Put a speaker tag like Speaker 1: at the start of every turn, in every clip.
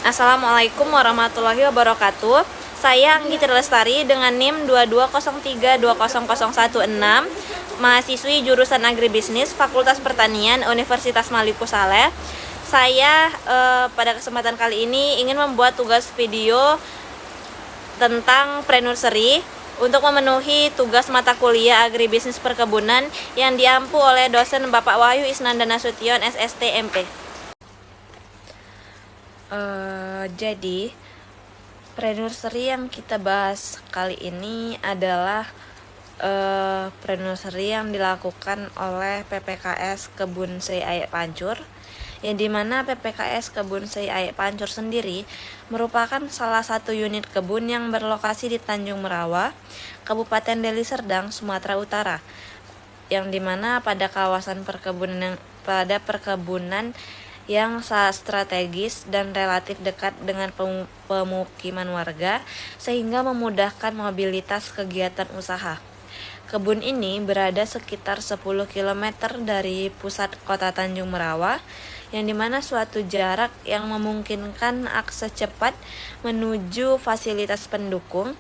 Speaker 1: Assalamualaikum warahmatullahi wabarakatuh. Saya Anggita Lestari dengan NIM 2203200116, mahasiswi jurusan Agribisnis Fakultas Pertanian Universitas Maliku Saleh. Saya pada kesempatan kali ini ingin membuat tugas video tentang pre-nursery untuk memenuhi tugas mata kuliah Agribisnis Perkebunan yang diampu oleh dosen Bapak Wahyu Isnanda Nasution SST MP. Jadi pre-nursery yang kita bahas kali ini adalah pre-nursery yang dilakukan oleh PPKS Kebun Sri Aik Pancur, yang dimana PPKS Kebun Sri Aik Pancur sendiri merupakan salah satu unit kebun yang berlokasi di Tanjung Merawa, Kabupaten Deli Serdang, Sumatera Utara, yang dimana pada kawasan perkebunan yang sangat strategis dan relatif dekat dengan pemukiman warga sehingga memudahkan mobilitas kegiatan usaha. Kebun ini berada sekitar 10 km dari pusat kota Tanjung Merawa, yang dimana suatu jarak yang memungkinkan akses cepat menuju fasilitas pendukung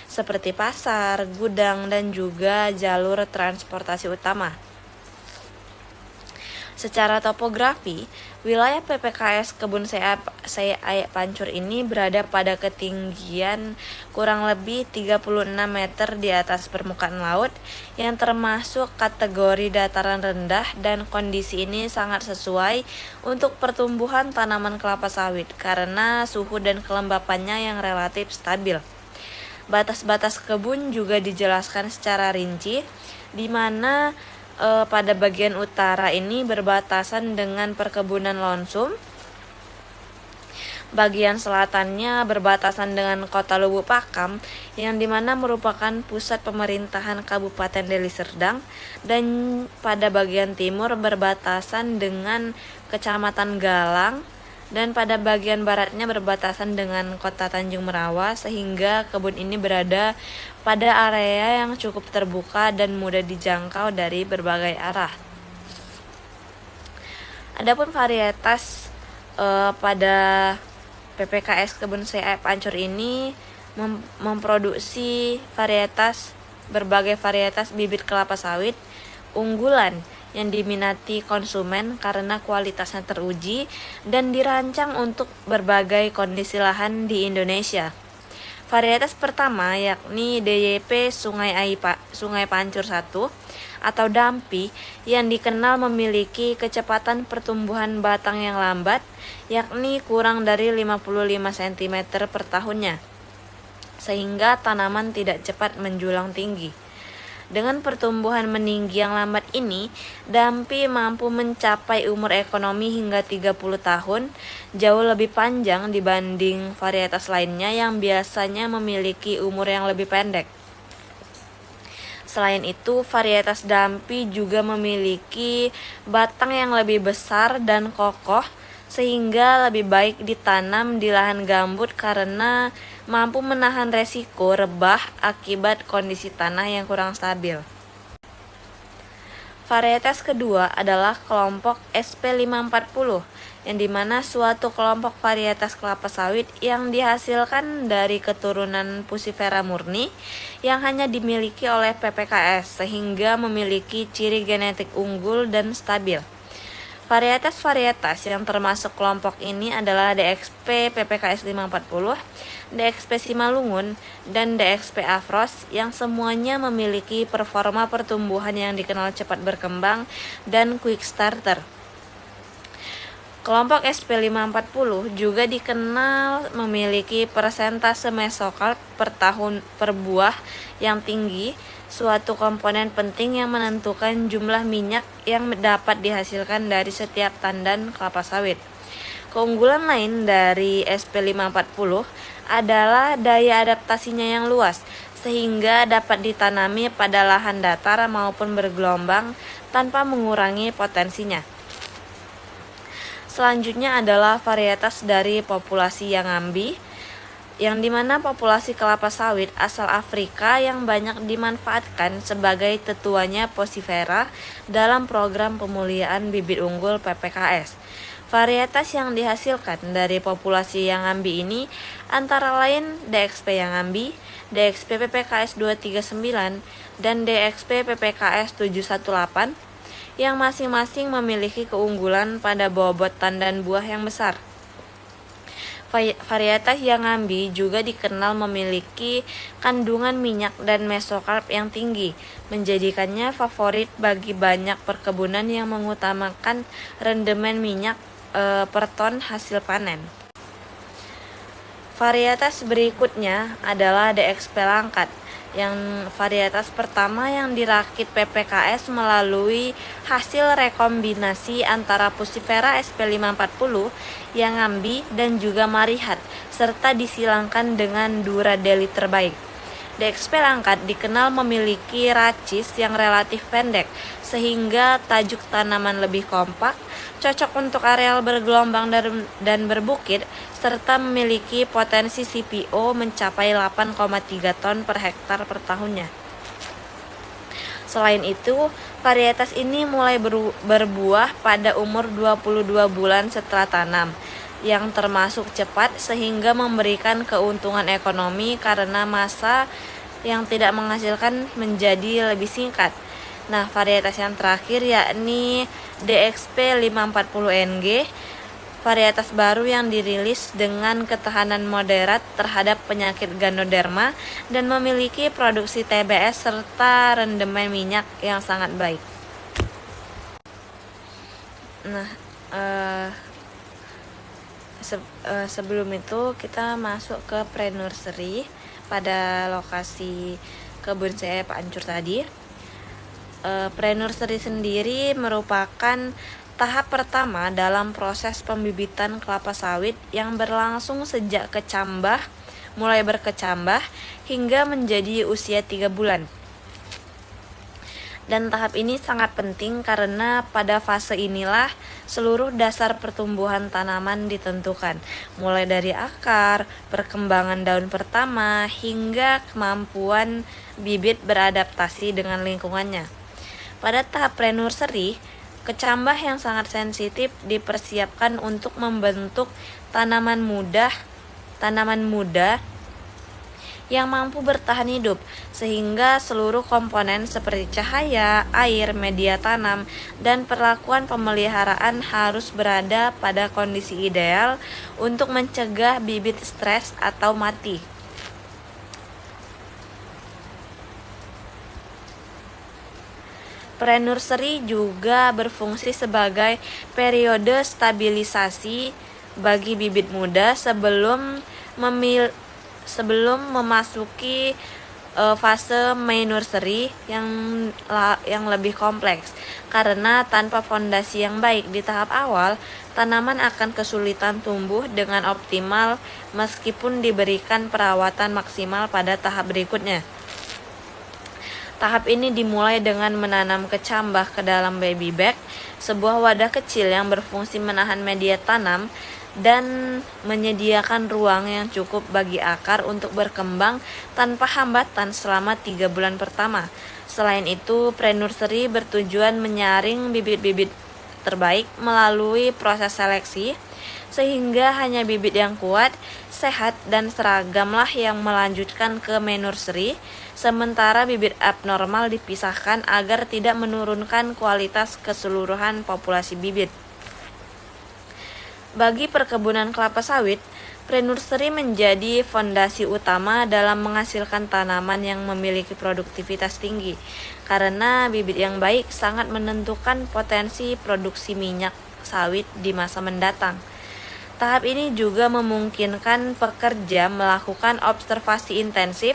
Speaker 1: seperti pasar, gudang, dan juga jalur transportasi utama. Secara topografi, wilayah PPKS Kebun Sri Aik Pancur ini berada pada ketinggian kurang lebih 36 meter di atas permukaan laut, yang termasuk kategori dataran rendah, dan kondisi ini sangat sesuai untuk pertumbuhan tanaman kelapa sawit karena suhu dan kelembapannya yang relatif stabil. Batas-batas kebun juga dijelaskan secara rinci, di mana pada bagian utara ini berbatasan dengan perkebunan Lonsum, bagian selatannya berbatasan dengan kota Lubuk Pakam, yang dimana merupakan pusat pemerintahan Kabupaten Deli Serdang, dan pada bagian timur berbatasan dengan Kecamatan Galang, dan pada bagian baratnya berbatasan dengan kota Tanjung Merawa, sehingga kebun ini berada pada area yang cukup terbuka dan mudah dijangkau dari berbagai arah. Adapun varietas pada PPKS Kebun Sri Aik Pancur ini memproduksi berbagai varietas bibit kelapa sawit unggulan yang diminati konsumen karena kualitasnya teruji dan dirancang untuk berbagai kondisi lahan di Indonesia. Varietas pertama yakni DYP Sungai Pancur 1 atau Dampi, yang dikenal memiliki kecepatan pertumbuhan batang yang lambat, yakni kurang dari 55 cm per tahunnya, sehingga tanaman tidak cepat menjulang tinggi. Dengan pertumbuhan meninggi yang lambat ini, Dampi mampu mencapai umur ekonomi hingga 30 tahun, jauh lebih panjang dibanding varietas lainnya yang biasanya memiliki umur yang lebih pendek. Selain itu, varietas Dampi juga memiliki batang yang lebih besar dan kokoh, sehingga lebih baik ditanam di lahan gambut karena mampu menahan resiko rebah akibat kondisi tanah yang kurang stabil. Varietas kedua adalah kelompok SP540, yang dimana suatu kelompok varietas kelapa sawit yang dihasilkan dari keturunan Pusifera murni yang hanya dimiliki oleh PPKS, sehingga memiliki ciri genetik unggul dan stabil. Varietas-varietas yang termasuk kelompok ini adalah DXP PPKS 540, DXP Simalungun, dan DXP Afros, yang semuanya memiliki performa pertumbuhan yang dikenal cepat berkembang dan quick starter. Kelompok SP540 juga dikenal memiliki persentase mesokarp per buah yang tinggi, suatu komponen penting yang menentukan jumlah minyak yang dapat dihasilkan dari setiap tandan kelapa sawit. Keunggulan lain dari SP540 adalah daya adaptasinya yang luas, sehingga dapat ditanami pada lahan datar maupun bergelombang tanpa mengurangi potensinya. Selanjutnya adalah varietas dari populasi Yangambi, yang dimana populasi kelapa sawit asal Afrika yang banyak dimanfaatkan sebagai tetuanya Posifera dalam program pemuliaan bibit unggul PPKS. Varietas yang dihasilkan dari populasi yang ambi ini antara lain DXP yang ambi, DXP PPKS 239, dan DXP PPKS 718 yang masing-masing memiliki keunggulan pada bobot tandan buah yang besar. Varietas yang ambi juga dikenal memiliki kandungan minyak dan mesokarp yang tinggi, menjadikannya favorit bagi banyak perkebunan yang mengutamakan rendemen minyak per ton hasil panen. Varietas berikutnya adalah DXP Langkat, yang varietas pertama yang dirakit PPKS melalui hasil rekombinasi antara Pusifera SP540 yang ambi dan juga Marihat, serta disilangkan dengan Duradeli terbaik. DXP Langkat dikenal memiliki racis yang relatif pendek, sehingga tajuk tanaman lebih kompak, cocok untuk areal bergelombang dan berbukit, serta memiliki potensi CPO mencapai 8,3 ton per hektar per tahunnya. Selain itu, varietas ini mulai berbuah pada umur 22 bulan setelah tanam, yang termasuk cepat sehingga memberikan keuntungan ekonomi karena masa yang tidak menghasilkan menjadi lebih singkat. Nah, varietas yang terakhir yakni DXP 540NG, varietas baru yang dirilis dengan ketahanan moderat terhadap penyakit Ganoderma dan memiliki produksi TBS serta rendemen minyak yang sangat baik. Nah, sebelum itu kita masuk ke pre-nursery pada lokasi kebun saya Pak Ancur tadi. Pre-nursery sendiri merupakan tahap pertama dalam proses pembibitan kelapa sawit yang berlangsung sejak mulai berkecambah hingga menjadi usia 3 bulan. Dan tahap ini sangat penting karena pada fase inilah seluruh dasar pertumbuhan tanaman ditentukan, mulai dari akar, perkembangan daun pertama, hingga kemampuan bibit beradaptasi dengan lingkungannya. Pada tahap pre-nursery, kecambah yang sangat sensitif dipersiapkan untuk membentuk tanaman muda yang mampu bertahan hidup, sehingga seluruh komponen seperti cahaya, air, media tanam, dan perlakuan pemeliharaan harus berada pada kondisi ideal untuk mencegah bibit stres atau mati. Pre-nursery juga berfungsi sebagai periode stabilisasi bagi bibit muda sebelum memasuki fase main nursery yang lebih kompleks. Karena tanpa fondasi yang baik di tahap awal, tanaman akan kesulitan tumbuh dengan optimal meskipun diberikan perawatan maksimal pada tahap berikutnya. Tahap ini dimulai dengan menanam kecambah ke dalam baby bag, sebuah wadah kecil yang berfungsi menahan media tanam dan menyediakan ruang yang cukup bagi akar untuk berkembang tanpa hambatan selama 3 bulan pertama. Selain itu, pre-nursery bertujuan menyaring bibit-bibit terbaik melalui proses seleksi, sehingga hanya bibit yang kuat, sehat, dan seragamlah yang melanjutkan ke main nursery, sementara bibit abnormal dipisahkan agar tidak menurunkan kualitas keseluruhan populasi bibit. Bagi perkebunan kelapa sawit, pre-nursery menjadi fondasi utama dalam menghasilkan tanaman yang memiliki produktivitas tinggi, karena bibit yang baik sangat menentukan potensi produksi minyak sawit di masa mendatang. Tahap ini juga memungkinkan pekerja melakukan observasi intensif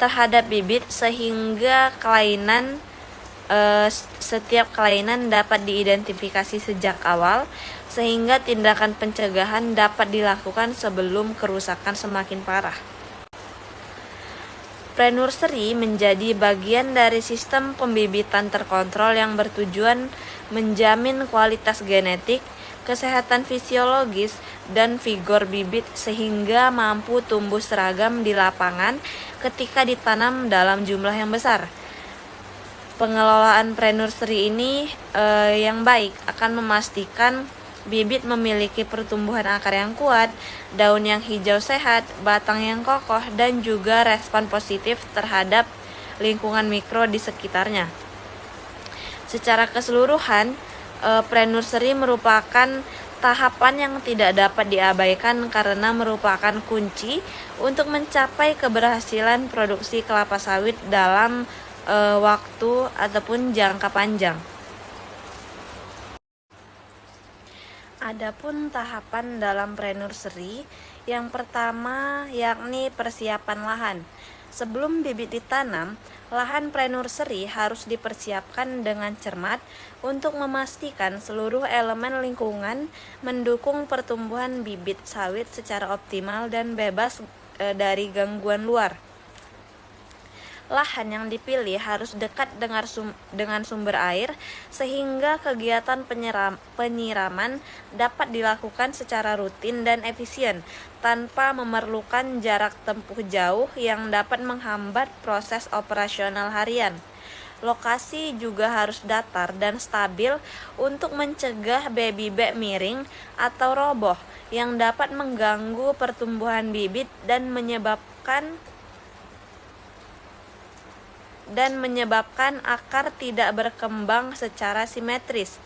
Speaker 1: terhadap bibit sehingga setiap kelainan dapat diidentifikasi sejak awal, sehingga tindakan pencegahan dapat dilakukan sebelum kerusakan semakin parah. Pre-nursery menjadi bagian dari sistem pembibitan terkontrol yang bertujuan menjamin kualitas genetik, kesehatan fisiologis, dan vigor bibit sehingga mampu tumbuh seragam di lapangan ketika ditanam dalam jumlah yang besar. Pengelolaan pre-nursery ini yang baik akan memastikan Bibit memiliki pertumbuhan akar yang kuat, daun yang hijau sehat, batang yang kokoh, dan juga respon positif terhadap lingkungan mikro di sekitarnya. Secara keseluruhan, pre-nursery merupakan tahapan yang tidak dapat diabaikan karena merupakan kunci untuk mencapai keberhasilan produksi kelapa sawit dalam waktu ataupun jangka panjang. Adapun tahapan dalam pre-nursery, yang pertama yakni persiapan lahan. Sebelum bibit ditanam, lahan pre-nursery harus dipersiapkan dengan cermat untuk memastikan seluruh elemen lingkungan mendukung pertumbuhan bibit sawit secara optimal dan bebas dari gangguan luar. Lahan yang dipilih harus dekat dengan sumber air sehingga kegiatan penyiraman dapat dilakukan secara rutin dan efisien tanpa memerlukan jarak tempuh jauh yang dapat menghambat proses operasional harian. Lokasi juga harus datar dan stabil untuk mencegah bebek miring atau roboh yang dapat mengganggu pertumbuhan bibit dan menyebabkan akar tidak berkembang secara simetris.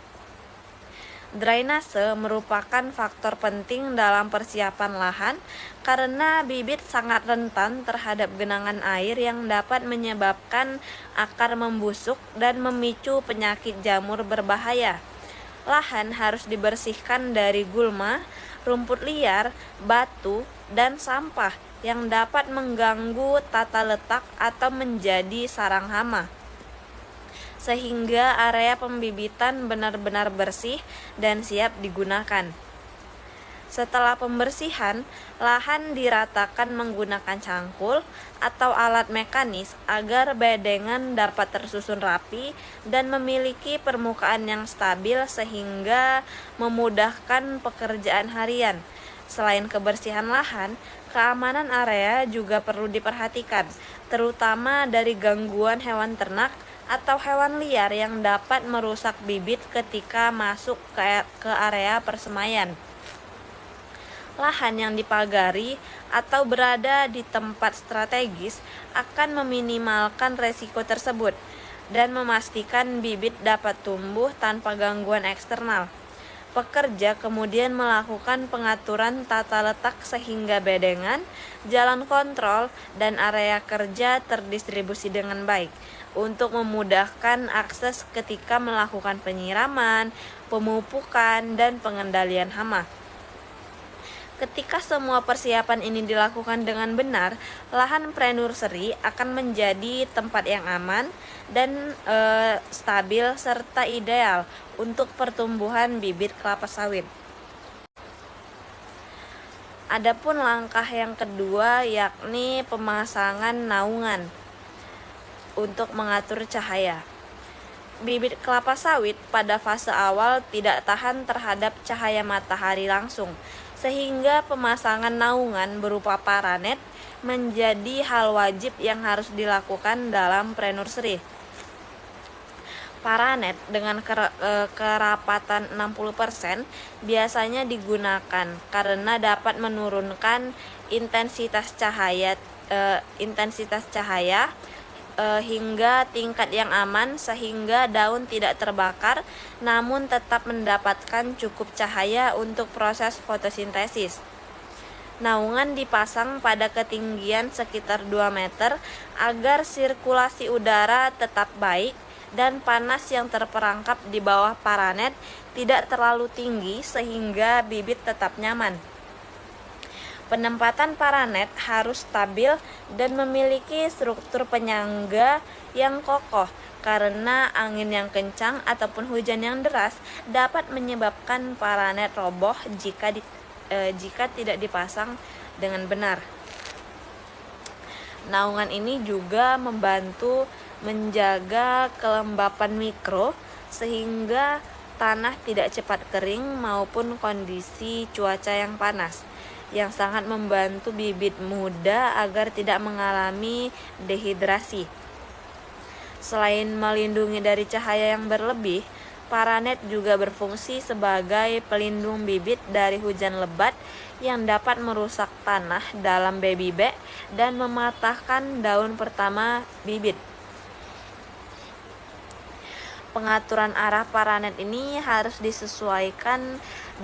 Speaker 1: Drainase merupakan faktor penting dalam persiapan lahan karena bibit sangat rentan terhadap genangan air yang dapat menyebabkan akar membusuk dan memicu penyakit jamur berbahaya. Lahan harus dibersihkan dari gulma, rumput liar, batu, dan sampah yang dapat mengganggu tata letak atau menjadi sarang hama, sehingga area pembibitan benar-benar bersih dan siap digunakan. Setelah pembersihan, lahan diratakan menggunakan cangkul atau alat mekanis agar bedengan dapat tersusun rapi dan memiliki permukaan yang stabil sehingga memudahkan pekerjaan harian. Selain kebersihan lahan, keamanan area juga perlu diperhatikan, terutama dari gangguan hewan ternak atau hewan liar yang dapat merusak bibit ketika masuk ke area persemaian. Lahan yang dipagari atau berada di tempat strategis akan meminimalkan resiko tersebut dan memastikan bibit dapat tumbuh tanpa gangguan eksternal. Pekerja kemudian melakukan pengaturan tata letak sehingga bedengan, jalan kontrol, dan area kerja terdistribusi dengan baik untuk memudahkan akses ketika melakukan penyiraman, pemupukan, dan pengendalian hama. Ketika semua persiapan ini dilakukan dengan benar, lahan pre-nursery akan menjadi tempat yang aman dan stabil serta ideal untuk pertumbuhan bibit kelapa sawit. Adapun langkah yang kedua yakni pemasangan naungan untuk mengatur cahaya. Bibit kelapa sawit pada fase awal tidak tahan terhadap cahaya matahari langsung, sehingga pemasangan naungan berupa paranet menjadi hal wajib yang harus dilakukan dalam pre-nursery. Paranet dengan kerapatan 60% biasanya digunakan karena dapat menurunkan intensitas cahaya hingga tingkat yang aman sehingga daun tidak terbakar namun tetap mendapatkan cukup cahaya untuk proses fotosintesis. Naungan dipasang pada ketinggian sekitar 2 meter agar sirkulasi udara tetap baik dan panas yang terperangkap di bawah paranet tidak terlalu tinggi sehingga bibit tetap nyaman. Penempatan paranet harus stabil dan memiliki struktur penyangga yang kokoh karena angin yang kencang ataupun hujan yang deras dapat menyebabkan paranet roboh jika tidak dipasang dengan benar. Naungan ini juga membantu menjaga kelembapan mikro sehingga tanah tidak cepat kering maupun kondisi cuaca yang panas, yang sangat membantu bibit muda agar tidak mengalami dehidrasi. Selain melindungi dari cahaya yang berlebih, Paranet juga berfungsi sebagai pelindung bibit dari hujan lebat yang dapat merusak tanah dalam baby bag dan mematahkan daun pertama bibit. Pengaturan arah paranet ini harus disesuaikan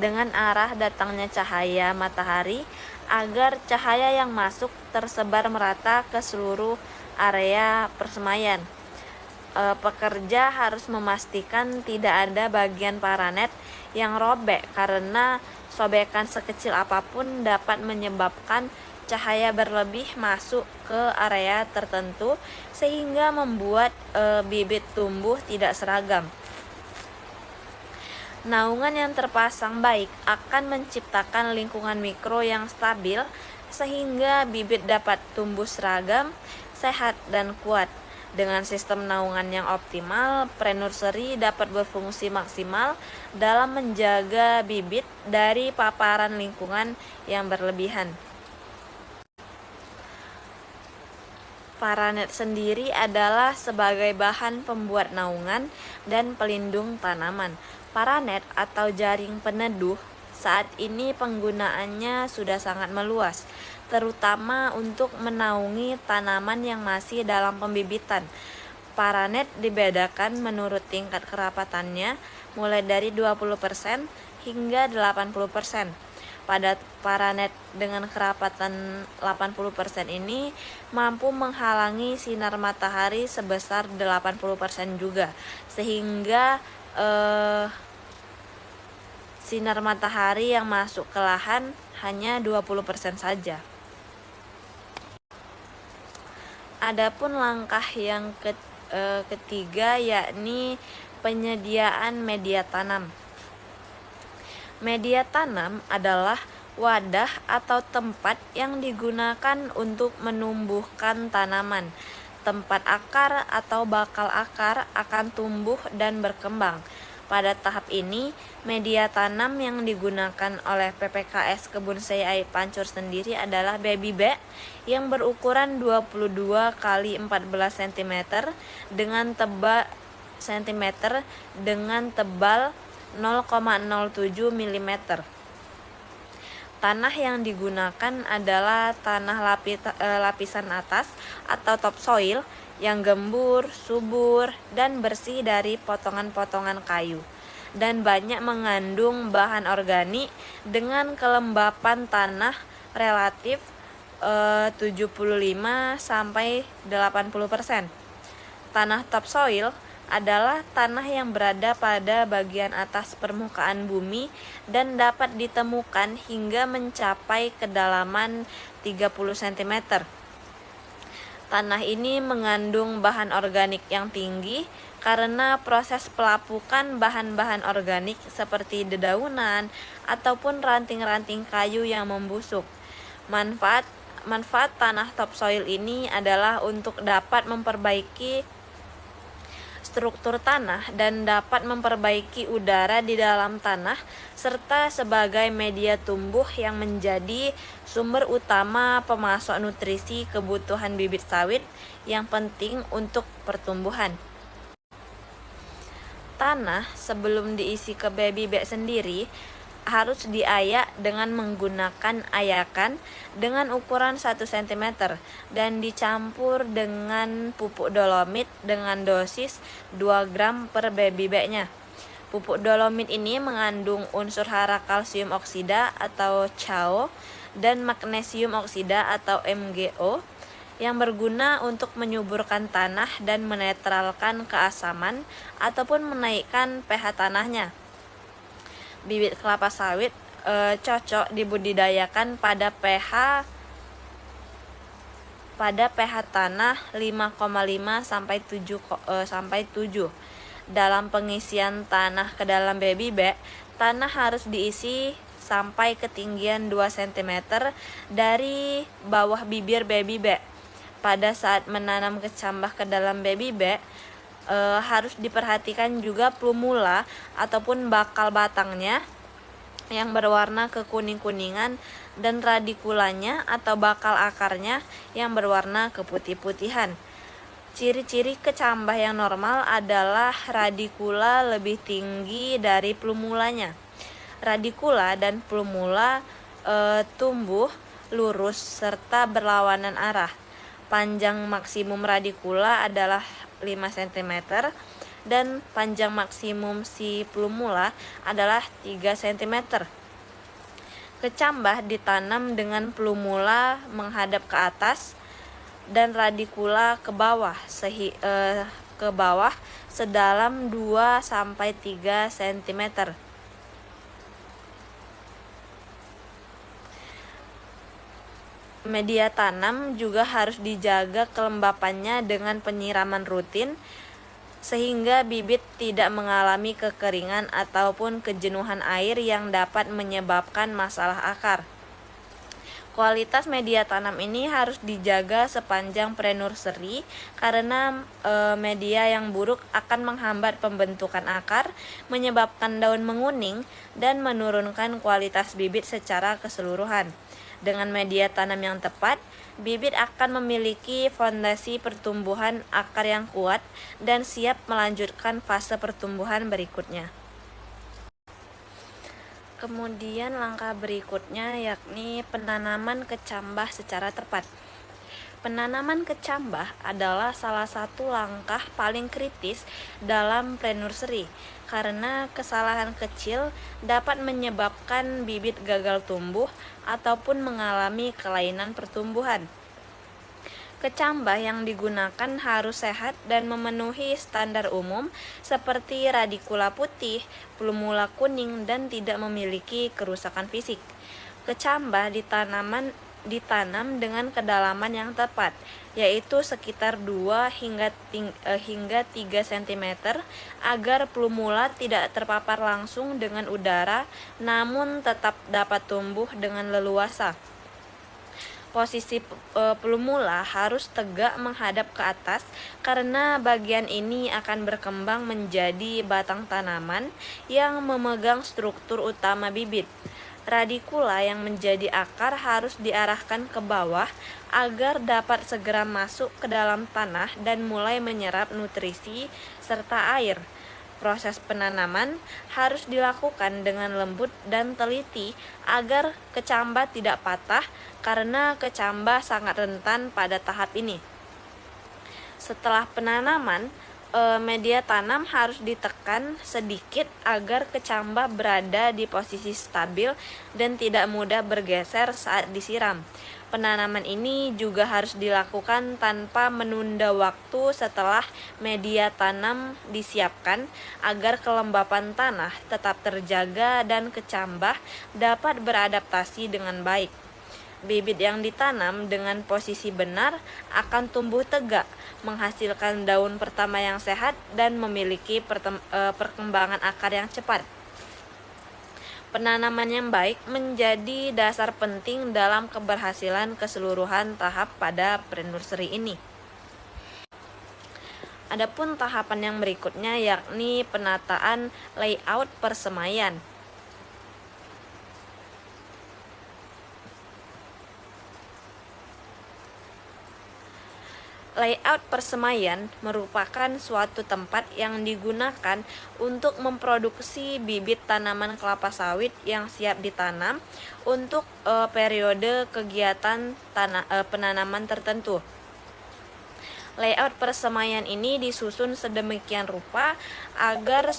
Speaker 1: dengan arah datangnya cahaya matahari agar cahaya yang masuk tersebar merata ke seluruh area persemaian. Pekerja harus memastikan tidak ada bagian paranet yang robek karena sobekan sekecil apapun dapat menyebabkan cahaya berlebih masuk ke area tertentu sehingga membuat bibit tumbuh tidak seragam. Naungan yang terpasang baik akan menciptakan lingkungan mikro yang stabil sehingga bibit dapat tumbuh seragam, sehat, dan kuat. Dengan sistem naungan yang optimal, pre-nursery dapat berfungsi maksimal dalam menjaga bibit dari paparan lingkungan yang berlebihan. Paranet sendiri adalah sebagai bahan pembuat naungan dan pelindung tanaman. Paranet atau jaring peneduh saat ini penggunaannya sudah sangat meluas, terutama untuk menaungi tanaman yang masih dalam pembibitan. Paranet dibedakan menurut tingkat kerapatannya, mulai dari 20% hingga 80%. Pada paranet dengan kerapatan 80% ini mampu menghalangi sinar matahari sebesar 80% juga, sehingga sinar matahari yang masuk ke lahan hanya 20% saja. Adapun langkah yang ketiga yakni penyediaan media tanam. Media tanam adalah wadah atau tempat yang digunakan untuk menumbuhkan tanaman. Tempat akar atau bakal akar akan tumbuh dan berkembang. Pada tahap ini, media tanam yang digunakan oleh PPKS Kebun CI Pancur sendiri adalah baby bag yang berukuran 22 x 14 cm dengan tebal 0,07 mm. Tanah yang digunakan adalah tanah lapisan atas atau topsoil yang gembur, subur, dan bersih dari potongan-potongan kayu, dan banyak mengandung bahan organik dengan kelembapan tanah relatif 75-80%. Tanah topsoil adalah tanah yang berada pada bagian atas permukaan bumi dan dapat ditemukan hingga mencapai kedalaman 30 cm. Tanah ini mengandung bahan organik yang tinggi karena proses pelapukan bahan-bahan organik seperti dedaunan ataupun ranting-ranting kayu yang membusuk. Manfaat tanah topsoil ini adalah untuk dapat memperbaiki struktur tanah dan dapat memperbaiki udara di dalam tanah serta sebagai media tumbuh yang menjadi sumber utama pemasok nutrisi kebutuhan bibit sawit yang penting untuk pertumbuhan. Tanah sebelum diisi ke baby bag sendiri harus diayak dengan menggunakan ayakan dengan ukuran 1 cm dan dicampur dengan pupuk dolomit dengan dosis 2 gram per baby bagnya. Pupuk dolomit ini mengandung unsur hara kalsium oksida atau CaO dan magnesium oksida atau MgO yang berguna untuk menyuburkan tanah dan menetralkan keasaman ataupun menaikkan pH tanahnya. Bibit kelapa sawit cocok dibudidayakan pada pH tanah 5,5 sampai 7. Dalam pengisian tanah ke dalam baby bag, tanah harus diisi sampai ketinggian 2 cm dari bawah bibir baby bag. Pada saat menanam kecambah ke dalam baby bag, harus diperhatikan juga plumula ataupun bakal batangnya yang berwarna kekuning-kuningan dan radikulanya atau bakal akarnya yang berwarna keputih-putihan. Ciri-ciri kecambah yang normal adalah radikula lebih tinggi dari plumulanya. Radikula dan plumula tumbuh lurus serta berlawanan arah. Panjang maksimum radikula adalah 5 cm dan panjang maksimum si plumula adalah 3 cm. Kecambah ditanam dengan plumula menghadap ke atas dan radikula ke bawah sedalam 2 sampai 3 cm. Media tanam juga harus dijaga kelembapannya dengan penyiraman rutin sehingga bibit tidak mengalami kekeringan ataupun kejenuhan air yang dapat menyebabkan masalah akar. Kualitas media tanam ini harus dijaga sepanjang pre-nursery karena media yang buruk akan menghambat pembentukan akar, menyebabkan daun menguning, dan menurunkan kualitas bibit secara keseluruhan. Dengan media tanam yang tepat, bibit akan memiliki fondasi pertumbuhan akar yang kuat dan siap melanjutkan fase pertumbuhan berikutnya. Kemudian langkah berikutnya yakni penanaman kecambah secara tepat. Penanaman kecambah adalah salah satu langkah paling kritis dalam pre-nursery karena kesalahan kecil dapat menyebabkan bibit gagal tumbuh ataupun mengalami kelainan pertumbuhan. Kecambah yang digunakan harus sehat dan memenuhi standar umum seperti radikula putih, plumula kuning, dan tidak memiliki kerusakan fisik. Kecambah ditanam dengan kedalaman yang tepat, yaitu sekitar 2 hingga 3 cm agar plumula tidak terpapar langsung dengan udara namun tetap dapat tumbuh dengan leluasa. Posisi plumula harus tegak menghadap ke atas karena bagian ini akan berkembang menjadi batang tanaman yang memegang struktur utama bibit. Radikula yang menjadi akar harus diarahkan ke bawah agar dapat segera masuk ke dalam tanah dan mulai menyerap nutrisi serta air. Proses penanaman harus dilakukan dengan lembut dan teliti agar kecambah tidak patah karena kecambah sangat rentan pada tahap ini. Setelah penanaman, media tanam harus ditekan sedikit agar kecambah berada di posisi stabil dan tidak mudah bergeser saat disiram. Penanaman ini juga harus dilakukan tanpa menunda waktu setelah media tanam disiapkan agar kelembapan tanah tetap terjaga dan kecambah dapat beradaptasi dengan baik. Bibit yang ditanam dengan posisi benar akan tumbuh tegak, menghasilkan daun pertama yang sehat dan memiliki perkembangan akar yang cepat. Penanaman yang baik menjadi dasar penting dalam keberhasilan keseluruhan tahap pada pre-nursery ini. Adapun tahapan yang berikutnya yakni penataan layout persemaian. Layout persemaian merupakan suatu tempat yang digunakan untuk memproduksi bibit tanaman kelapa sawit yang siap ditanam untuk periode kegiatan penanaman tertentu. Layout persemaian ini disusun sedemikian rupa agar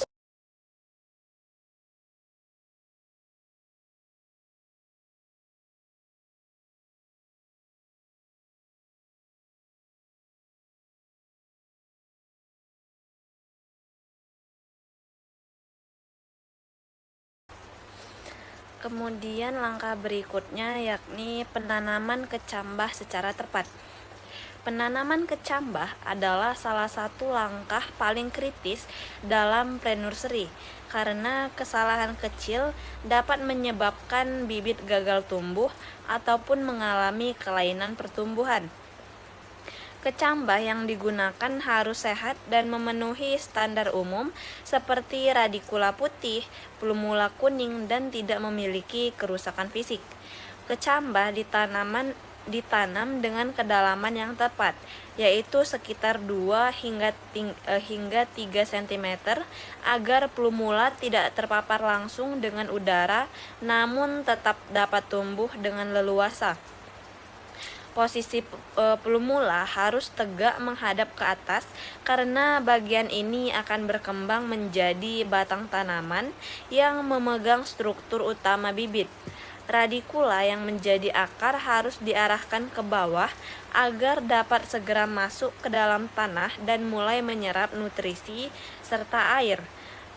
Speaker 1: Kemudian langkah berikutnya yakni penanaman kecambah secara tepat. Penanaman kecambah adalah salah satu langkah paling kritis dalam pre-nursery karena kesalahan kecil dapat menyebabkan bibit gagal tumbuh ataupun mengalami kelainan pertumbuhan. Kecambah yang digunakan harus sehat dan memenuhi standar umum seperti radikula putih, plumula kuning, dan tidak memiliki kerusakan fisik. Kecambah ditanam dengan kedalaman yang tepat, yaitu sekitar 2 hingga 3 cm agar plumula tidak terpapar langsung dengan udara namun tetap dapat tumbuh dengan leluasa. Posisi plumula harus tegak menghadap ke atas karena bagian ini akan berkembang menjadi batang tanaman yang memegang struktur utama bibit. Radikula yang menjadi akar harus diarahkan ke bawah agar dapat segera masuk ke dalam tanah dan mulai menyerap nutrisi serta air.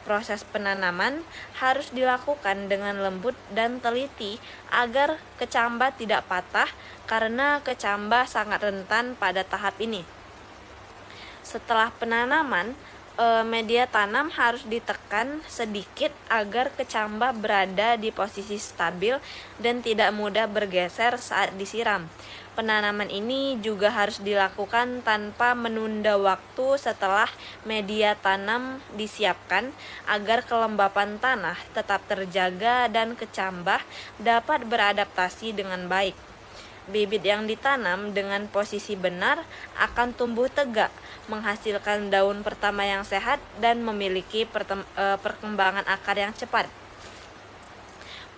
Speaker 1: Proses penanaman harus dilakukan dengan lembut dan teliti agar kecambah tidak patah karena kecambah sangat rentan pada tahap ini. Setelah penanaman, media tanam harus ditekan sedikit agar kecambah berada di posisi stabil dan tidak mudah bergeser saat disiram. Penanaman ini juga harus dilakukan tanpa menunda waktu setelah media tanam disiapkan agar kelembapan tanah tetap terjaga dan kecambah dapat beradaptasi dengan baik. Bibit yang ditanam dengan posisi benar akan tumbuh tegak, menghasilkan daun pertama yang sehat dan memiliki perkembangan akar yang cepat.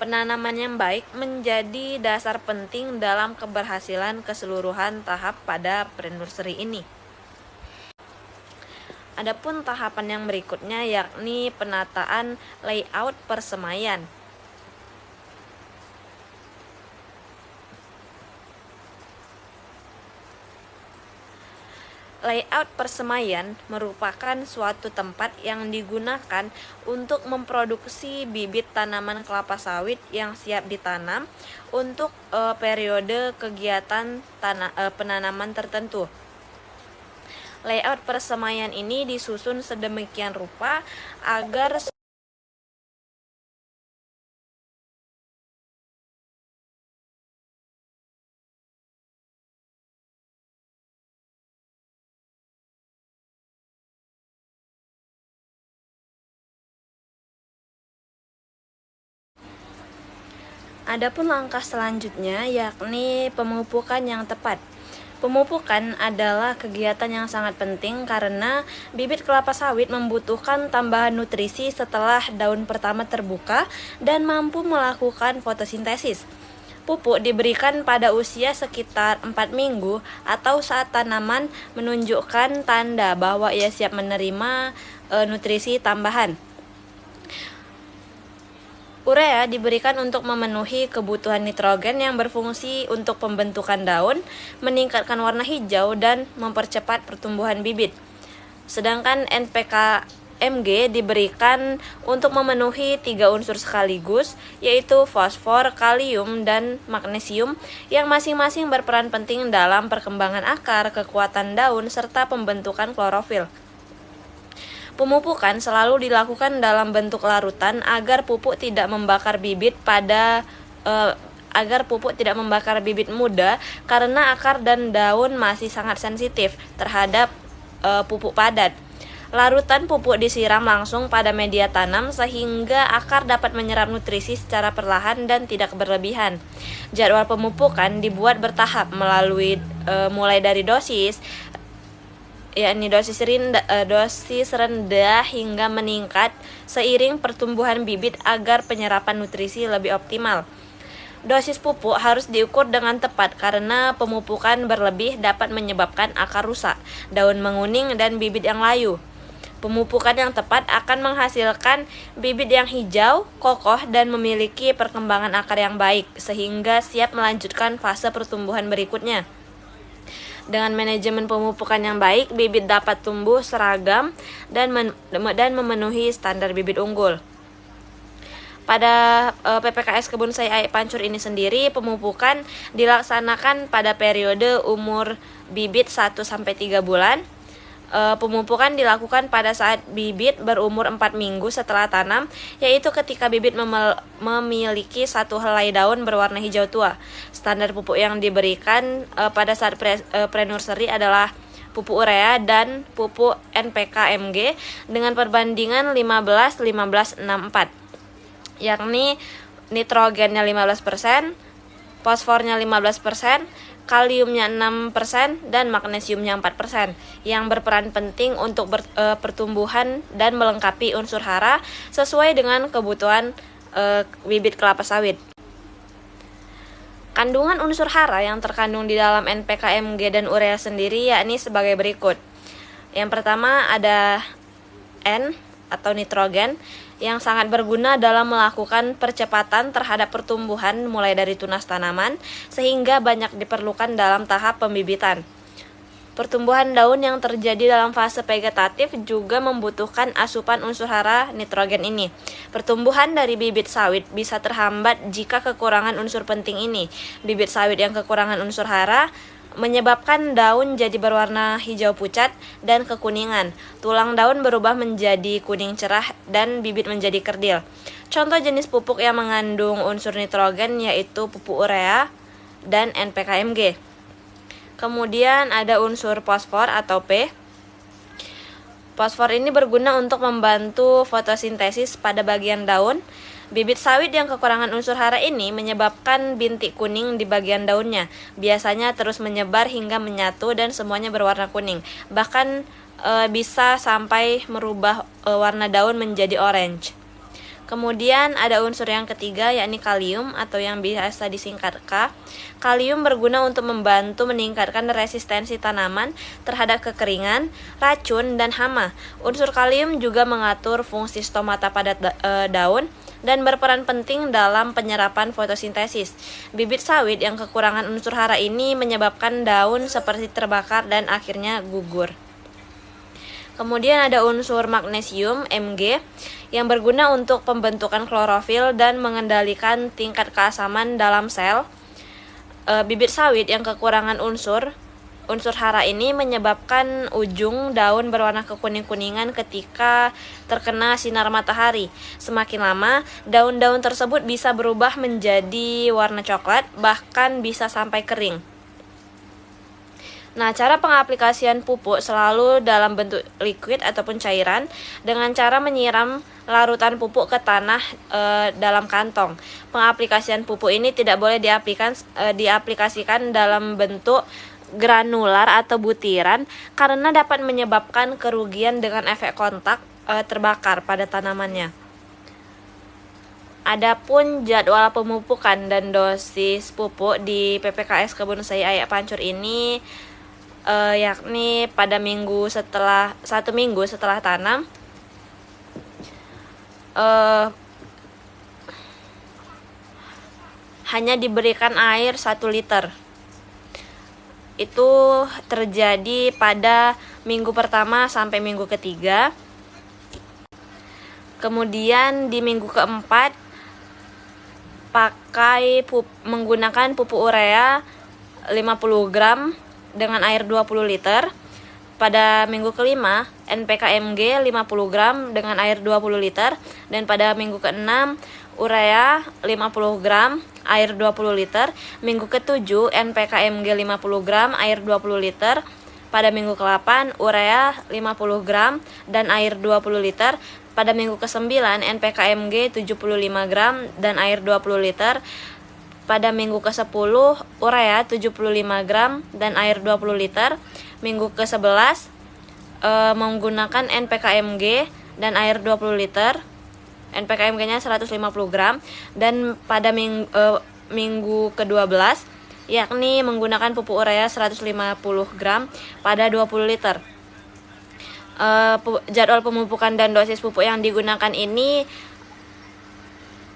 Speaker 1: Penanaman yang baik menjadi dasar penting dalam keberhasilan keseluruhan tahap pada pre-nursery ini. Adapun tahapan yang berikutnya yakni penataan layout persemaian. Layout persemaian merupakan suatu tempat yang digunakan untuk memproduksi bibit tanaman kelapa sawit yang siap ditanam untuk periode kegiatan penanaman tertentu. Layout persemaian ini disusun sedemikian rupa agar Adapun langkah selanjutnya yakni pemupukan yang tepat. Pemupukan adalah kegiatan yang sangat penting karena bibit kelapa sawit membutuhkan tambahan nutrisi setelah daun pertama terbuka dan mampu melakukan fotosintesis. Pupuk diberikan pada usia sekitar 4 minggu atau saat tanaman menunjukkan tanda bahwa ia siap menerima nutrisi tambahan. Urea diberikan untuk memenuhi kebutuhan nitrogen yang berfungsi untuk pembentukan daun, meningkatkan warna hijau, dan mempercepat pertumbuhan bibit. Sedangkan NPK Mg diberikan untuk memenuhi 3 unsur sekaligus, yaitu fosfor, kalium, dan magnesium, yang masing-masing berperan penting dalam perkembangan akar, kekuatan daun, serta pembentukan klorofil. Pemupukan selalu dilakukan dalam bentuk larutan agar pupuk tidak membakar bibit muda karena akar dan daun masih sangat sensitif terhadap pupuk padat. Larutan pupuk disiram langsung pada media tanam sehingga akar dapat menyerap nutrisi secara perlahan dan tidak berlebihan. Jadwal pemupukan dibuat bertahap mulai dari dosis rendah hingga meningkat seiring pertumbuhan bibit agar penyerapan nutrisi lebih optimal. Dosis pupuk harus diukur dengan tepat karena pemupukan berlebih dapat menyebabkan akar rusak, daun menguning, dan bibit yang layu. Pemupukan yang tepat akan menghasilkan bibit yang hijau, kokoh, dan memiliki perkembangan akar yang baik sehingga siap melanjutkan fase pertumbuhan berikutnya. Dengan manajemen pemupukan yang baik, bibit dapat tumbuh seragam dan memenuhi standar bibit unggul. Pada PPKS Kebun Saya Aik Pancur ini sendiri, pemupukan dilaksanakan pada periode umur bibit 1-3 bulan. Pemupukan dilakukan pada saat bibit berumur 4 minggu setelah tanam, yaitu ketika bibit memiliki 1 helai daun berwarna hijau tua. Standar pupuk yang diberikan pada saat pre-nursery adalah pupuk urea dan pupuk NPK Mg dengan perbandingan 15-15-64, yakni nitrogennya 15%, fosfornya 15%, kaliumnya 6% dan magnesiumnya 4%, yang berperan penting untuk pertumbuhan dan melengkapi unsur hara sesuai dengan kebutuhan bibit kelapa sawit. Kandungan unsur hara yang terkandung di dalam NPK-MG dan urea sendiri yakni sebagai berikut. Yang pertama ada N atau nitrogen, yang sangat berguna dalam melakukan percepatan terhadap pertumbuhan mulai dari tunas tanaman sehingga banyak diperlukan dalam tahap pembibitan. Pertumbuhan daun yang terjadi dalam fase vegetatif juga membutuhkan asupan unsur hara nitrogen ini. Pertumbuhan dari bibit sawit bisa terhambat jika kekurangan unsur penting ini. Bibit sawit yang kekurangan unsur hara menyebabkan daun jadi berwarna hijau pucat dan kekuningan. Tulang daun berubah menjadi kuning cerah dan bibit menjadi kerdil. Contoh jenis pupuk yang mengandung unsur nitrogen yaitu pupuk urea dan NPK-MG. Kemudian ada unsur fosfor atau P. Fosfor ini berguna untuk membantu fotosintesis pada bagian daun. Bibit sawit yang kekurangan unsur hara ini menyebabkan bintik kuning di bagian daunnya. Biasanya terus menyebar hingga menyatu dan semuanya berwarna kuning. Bahkan bisa sampai merubah warna daun menjadi orange. Kemudian ada unsur yang ketiga yakni kalium atau yang biasa disingkat K. Kalium berguna untuk membantu meningkatkan resistensi tanaman terhadap kekeringan, racun, dan hama. Unsur kalium juga mengatur fungsi stomata pada daun dan berperan penting dalam penyerapan fotosintesis. Bibit sawit yang kekurangan unsur hara ini menyebabkan daun seperti terbakar dan akhirnya gugur. Kemudian ada unsur magnesium Mg yang berguna untuk pembentukan klorofil dan mengendalikan tingkat keasaman dalam sel. Bibit sawit yang kekurangan unsur hara ini menyebabkan ujung daun berwarna kekuning-kuningan ketika terkena sinar matahari. Semakin lama, daun-daun tersebut bisa berubah menjadi warna coklat, bahkan bisa sampai kering. Nah, cara pengaplikasian pupuk selalu dalam bentuk liquid ataupun cairan dengan cara menyiram larutan pupuk ke tanah dalam kantong. Pengaplikasian pupuk ini tidak boleh diaplikasikan dalam bentuk granular atau butiran karena dapat menyebabkan kerugian dengan efek kontak terbakar pada tanamannya. Adapun jadwal pemupukan dan dosis pupuk di PPKS Kebun Sei Ayak Pancur ini yakni pada satu minggu setelah tanam, hanya diberikan air 1 liter. Itu terjadi pada minggu pertama sampai minggu ketiga. Kemudian di minggu keempat menggunakan pupuk urea 50 gram dengan air 20 liter. Pada minggu kelima, NPK-MG 50 gram dengan air 20 liter. Dan pada minggu keenam, urea 50 gram, air 20 liter. Minggu ke-7, NPK-MG 50 gram, air 20 liter. Pada minggu ke-8, urea 50 gram dan air 20 liter. Pada minggu ke-9, NPK-MG 75 gram dan air 20 liter. Pada minggu ke-10, urea 75 gram dan air 20 liter. Minggu ke-11 menggunakan NPK-MG dan air 20 liter. NPK-MG-nya 150 gram. Dan pada minggu ke-12 yakni menggunakan pupuk urea 150 gram pada 20 liter. Jadwal pemupukan dan dosis pupuk yang digunakan ini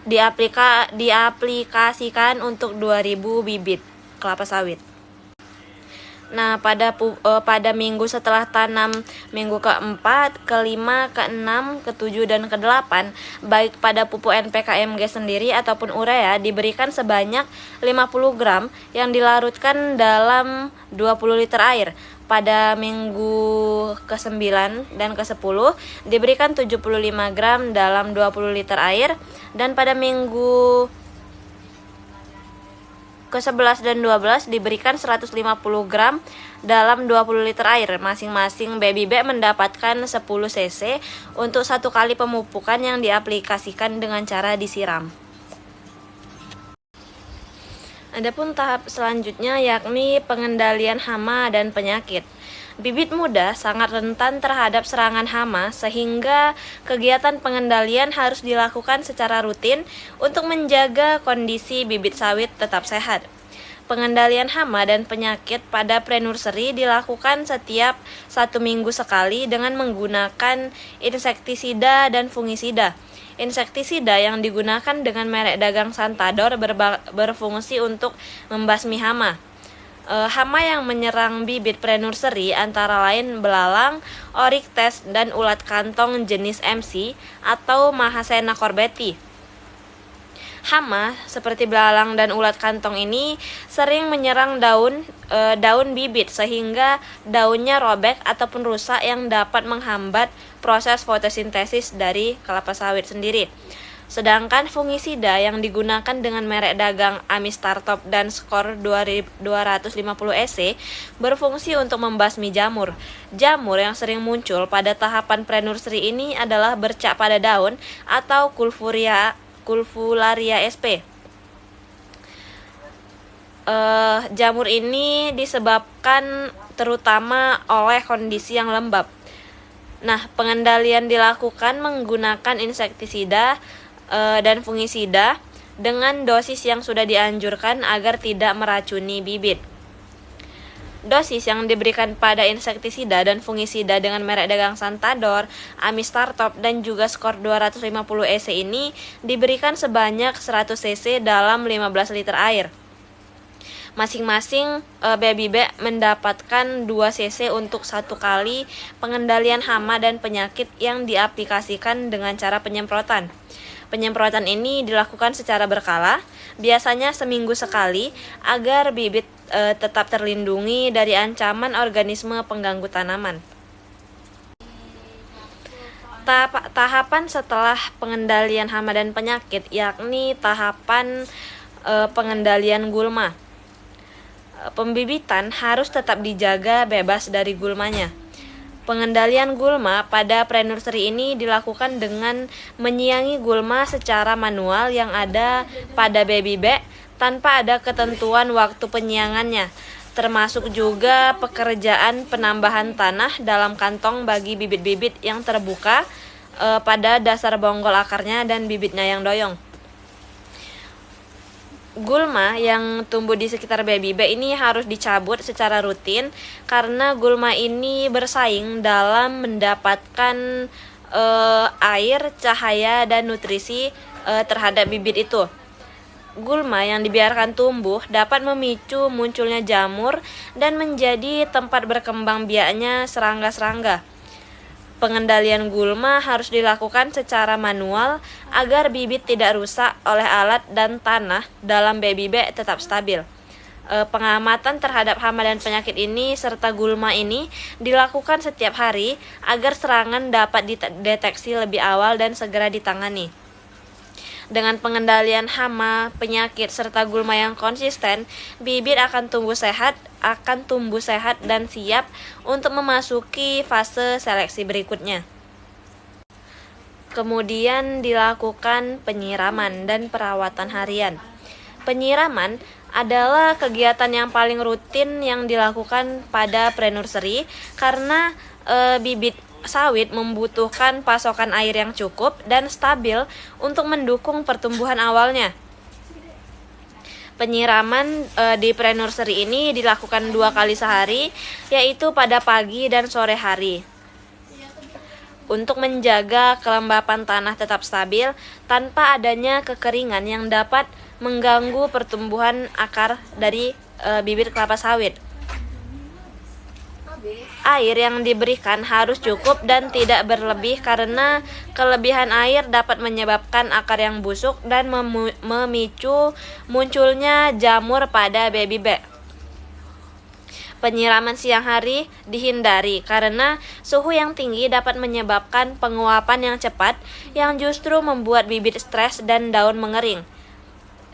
Speaker 1: diaplikasikan untuk 2000 bibit kelapa sawit. Nah, pada minggu setelah tanam, minggu ke-4, ke-5, ke-6, ke-7, dan ke-8, baik pada pupuk NPK-MG sendiri ataupun urea diberikan sebanyak 50 gram yang dilarutkan dalam 20 liter air. Pada minggu ke-9 dan ke-10 diberikan 75 gram dalam 20 liter air, dan pada minggu ke-11 dan 12 diberikan 150 gram dalam 20 liter air. Masing-masing baby bag mendapatkan 10 cc untuk satu kali pemupukan yang diaplikasikan dengan cara disiram. Adapun tahap selanjutnya yakni pengendalian hama dan penyakit. Bibit muda sangat rentan terhadap serangan hama sehingga kegiatan pengendalian harus dilakukan secara rutin untuk menjaga kondisi bibit sawit tetap sehat. Pengendalian hama dan penyakit pada pre-nursery dilakukan setiap 1 minggu sekali dengan menggunakan insektisida dan fungisida. Insektisida yang digunakan dengan merek dagang Santador berfungsi untuk membasmi hama. Hama yang menyerang bibit pre-nursery antara lain belalang, oryctes, dan ulat kantong jenis MC atau Mahasena corbeti. Hama seperti belalang dan ulat kantong ini sering menyerang daun bibit sehingga daunnya robek ataupun rusak yang dapat menghambat proses fotosintesis dari kelapa sawit sendiri. Sedangkan fungisida yang digunakan dengan merek dagang Amistartop dan Skor 250 EC berfungsi untuk membasmi jamur. Jamur yang sering muncul pada tahapan pre-nursery ini adalah bercak pada daun atau Culfularia sp. Jamur ini disebabkan terutama oleh kondisi yang lembab. Nah, pengendalian dilakukan menggunakan insektisida dan fungisida dengan dosis yang sudah dianjurkan agar tidak meracuni bibit. Dosis yang diberikan pada insektisida dan fungisida dengan merek dagang Santador, Amistartop, dan juga Skor 250 EC ini diberikan sebanyak 100 cc dalam 15 liter air. Masing-masing baby bag mendapatkan 2 cc untuk 1 kali pengendalian hama dan penyakit yang diaplikasikan dengan cara penyemprotan. Penyemprotan ini dilakukan secara berkala, biasanya seminggu sekali, agar bibit tetap terlindungi dari ancaman organisme pengganggu tanaman. Tahapan setelah pengendalian hama dan penyakit yakni tahapan pengendalian gulma. Pembibitan harus tetap dijaga bebas dari gulmanya. Pengendalian gulma pada pre-nursery ini dilakukan dengan menyiangi gulma secara manual yang ada pada baby bag tanpa ada ketentuan waktu penyiangannya, termasuk juga pekerjaan penambahan tanah dalam kantong bagi bibit-bibit yang terbuka pada dasar bonggol akarnya dan bibitnya yang doyong. Gulma yang tumbuh di sekitar baby bag ini harus dicabut secara rutin karena gulma ini bersaing dalam mendapatkan air, cahaya, dan nutrisi terhadap bibit itu. Gulma yang dibiarkan tumbuh dapat memicu munculnya jamur dan menjadi tempat berkembang biaknya serangga-serangga. Pengendalian gulma harus dilakukan secara manual agar bibit tidak rusak oleh alat dan tanah dalam baby bag tetap stabil. Pengamatan terhadap hama dan penyakit ini serta gulma ini dilakukan setiap hari agar serangan dapat dideteksi lebih awal dan segera ditangani. Dengan pengendalian hama, penyakit, serta gulma yang konsisten, bibit akan tumbuh sehat dan siap untuk memasuki fase seleksi berikutnya. Kemudian dilakukan penyiraman dan perawatan harian. Penyiraman adalah kegiatan yang paling rutin yang dilakukan pada pre-nursery karena bibit sawit membutuhkan pasokan air yang cukup dan stabil untuk mendukung pertumbuhan awalnya. Penyiraman di pre-nursery ini dilakukan 2 kali sehari, yaitu pada pagi dan sore hari. Untuk menjaga kelembapan tanah tetap stabil tanpa adanya kekeringan yang dapat mengganggu pertumbuhan akar dari bibit kelapa sawit. Air yang diberikan harus cukup dan tidak berlebih karena kelebihan air dapat menyebabkan akar yang busuk dan memicu munculnya jamur pada baby bag. Penyiraman siang hari dihindari karena suhu yang tinggi dapat menyebabkan penguapan yang cepat yang justru membuat bibit stres dan daun mengering.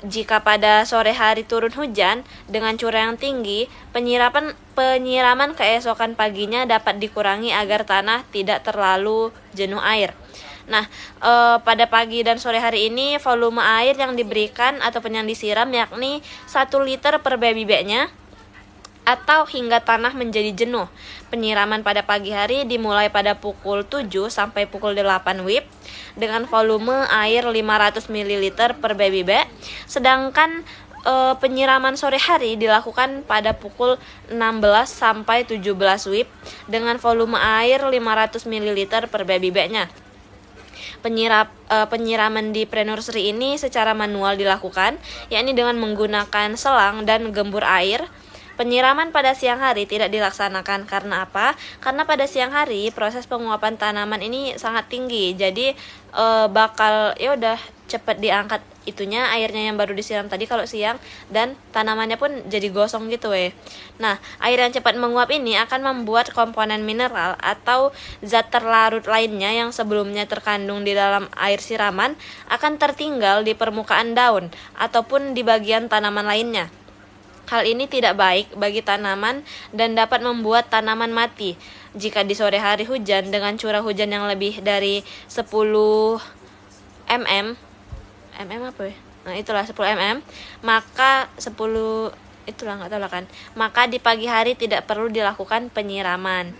Speaker 1: Jika pada sore hari turun hujan dengan curah yang tinggi, penyiraman keesokan paginya dapat dikurangi agar tanah tidak terlalu jenuh air. Nah, pada pagi dan sore hari ini volume air yang diberikan ataupun yang disiram yakni 1 liter per baby bag-nya atau hingga tanah menjadi jenuh. Penyiraman pada pagi hari dimulai pada pukul 7 sampai pukul 8 WIB dengan volume air 500 ml per baby bag. Sedangkan penyiraman sore hari dilakukan pada pukul 16 sampai 17 WIB dengan volume air 500 ml per baby bag-nya. Penyiraman di pre-nursery ini secara manual dilakukan, yakni dengan menggunakan selang dan gembur air. Penyiraman pada siang hari tidak dilaksanakan karena apa? Karena pada siang hari proses penguapan tanaman ini sangat tinggi, jadi bakal ya udah cepat diangkat itunya airnya yang baru disiram tadi kalau siang, dan tanamannya pun jadi gosong gitu Nah, air yang cepat menguap ini akan membuat komponen mineral atau zat terlarut lainnya yang sebelumnya terkandung di dalam air siraman akan tertinggal di permukaan daun ataupun di bagian tanaman lainnya. Hal ini tidak baik bagi tanaman dan dapat membuat tanaman mati. Jika di sore hari hujan dengan curah hujan yang lebih dari 10 mm, apa ya? Nah, itulah 10 mm, maka 10 itulah nggak tahu lah kan. Maka di pagi hari tidak perlu dilakukan penyiraman.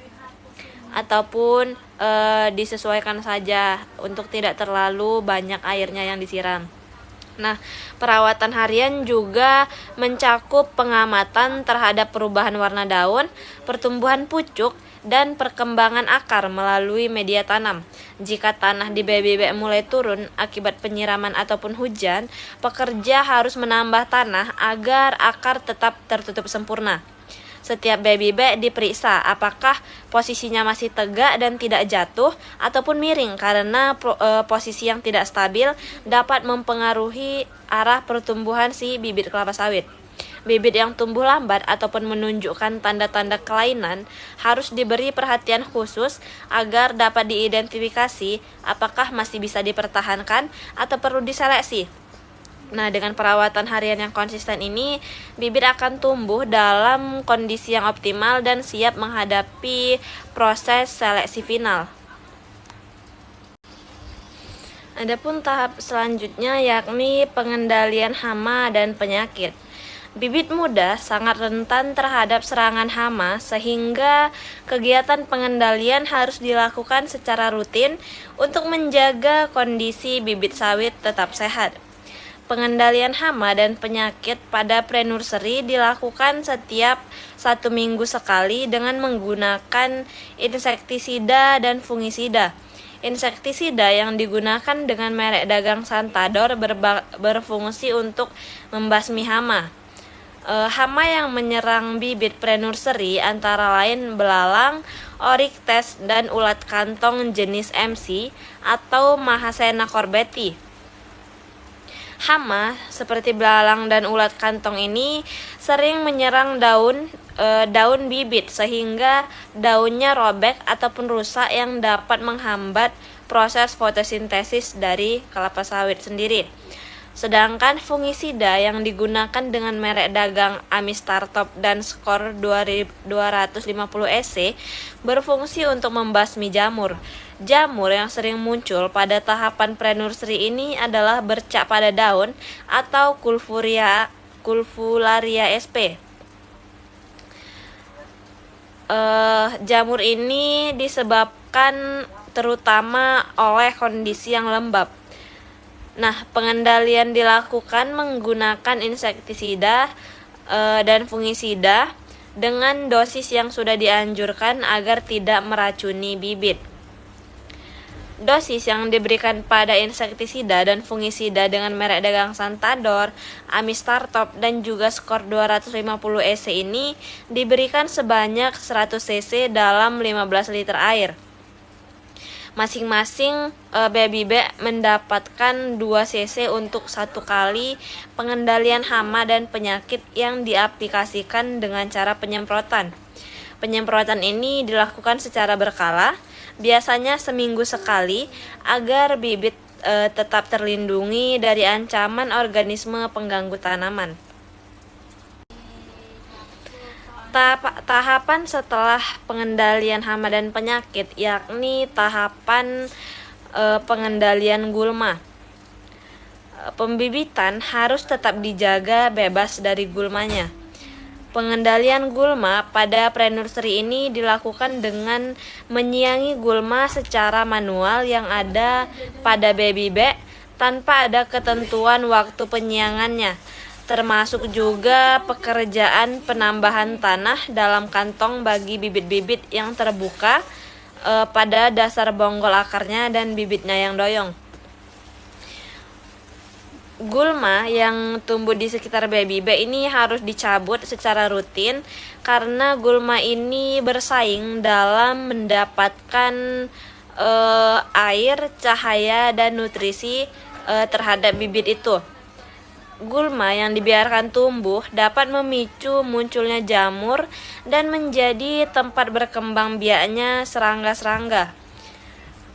Speaker 1: Ataupun disesuaikan saja untuk tidak terlalu banyak airnya yang disiram. Nah, perawatan harian juga mencakup pengamatan terhadap perubahan warna daun, pertumbuhan pucuk, dan perkembangan akar melalui media tanam. Jika tanah di baby bag mulai turun akibat penyiraman ataupun hujan, pekerja harus menambah tanah agar akar tetap tertutup sempurna. Setiap baby bag diperiksa apakah posisinya masih tegak dan tidak jatuh ataupun miring, karena posisi yang tidak stabil dapat mempengaruhi arah pertumbuhan si bibit kelapa sawit. Bibit yang tumbuh lambat ataupun menunjukkan tanda-tanda kelainan harus diberi perhatian khusus agar dapat diidentifikasi apakah masih bisa dipertahankan atau perlu diseleksi. Nah, dengan perawatan harian yang konsisten ini, bibit akan tumbuh dalam kondisi yang optimal dan siap menghadapi proses seleksi final. Adapun tahap selanjutnya yakni pengendalian hama dan penyakit. Bibit muda sangat rentan terhadap serangan hama sehingga kegiatan pengendalian harus dilakukan secara rutin untuk menjaga kondisi bibit sawit tetap sehat. Pengendalian hama dan penyakit pada pre-nursery dilakukan setiap 1 minggu sekali dengan menggunakan insektisida dan fungisida. Insektisida yang digunakan dengan merek dagang Santador berfungsi untuk membasmi hama. Hama yang menyerang bibit pre-nursery antara lain belalang, oryctes, dan ulat kantong jenis MC atau Mahasena corbeti. Hama seperti belalang dan ulat kantong ini sering menyerang daun bibit sehingga daunnya robek ataupun rusak yang dapat menghambat proses fotosintesis dari kelapa sawit sendiri. Sedangkan fungisida yang digunakan dengan merek dagang Amistartop dan Skor 250 EC berfungsi untuk membasmi jamur. Jamur yang sering muncul pada tahapan pre-nursery ini adalah bercak pada daun atau Culfularia sp. Jamur ini disebabkan terutama oleh kondisi yang lembab. Nah, pengendalian dilakukan menggunakan insektisida dan fungisida dengan dosis yang sudah dianjurkan agar tidak meracuni bibit. Dosis yang diberikan pada insektisida dan fungisida dengan merek dagang Santador, Amistartop, dan juga Skor 250 EC ini diberikan sebanyak 100 cc dalam 15 liter air. Masing-masing baby bag mendapatkan 2 cc untuk 1 kali pengendalian hama dan penyakit yang diaplikasikan dengan cara penyemprotan. Penyemprotan ini dilakukan secara berkala, biasanya seminggu sekali, agar bibit tetap terlindungi dari ancaman organisme pengganggu tanaman. Tahapan setelah pengendalian hama dan penyakit yakni tahapan Pengendalian gulma. Pembibitan harus tetap dijaga bebas dari gulmanya. Pengendalian gulma pada pre-nursery ini dilakukan dengan menyiangi gulma secara manual yang ada pada baby bag tanpa ada ketentuan waktu penyiangannya, termasuk juga pekerjaan penambahan tanah dalam kantong bagi bibit-bibit yang terbuka pada dasar bonggol akarnya dan bibitnya yang doyong. Gulma yang tumbuh di sekitar baby bag ini harus dicabut secara rutin karena gulma ini bersaing dalam mendapatkan air, cahaya, dan nutrisi terhadap bibit itu. Gulma yang dibiarkan tumbuh dapat memicu munculnya jamur dan menjadi tempat berkembang biaknya serangga-serangga.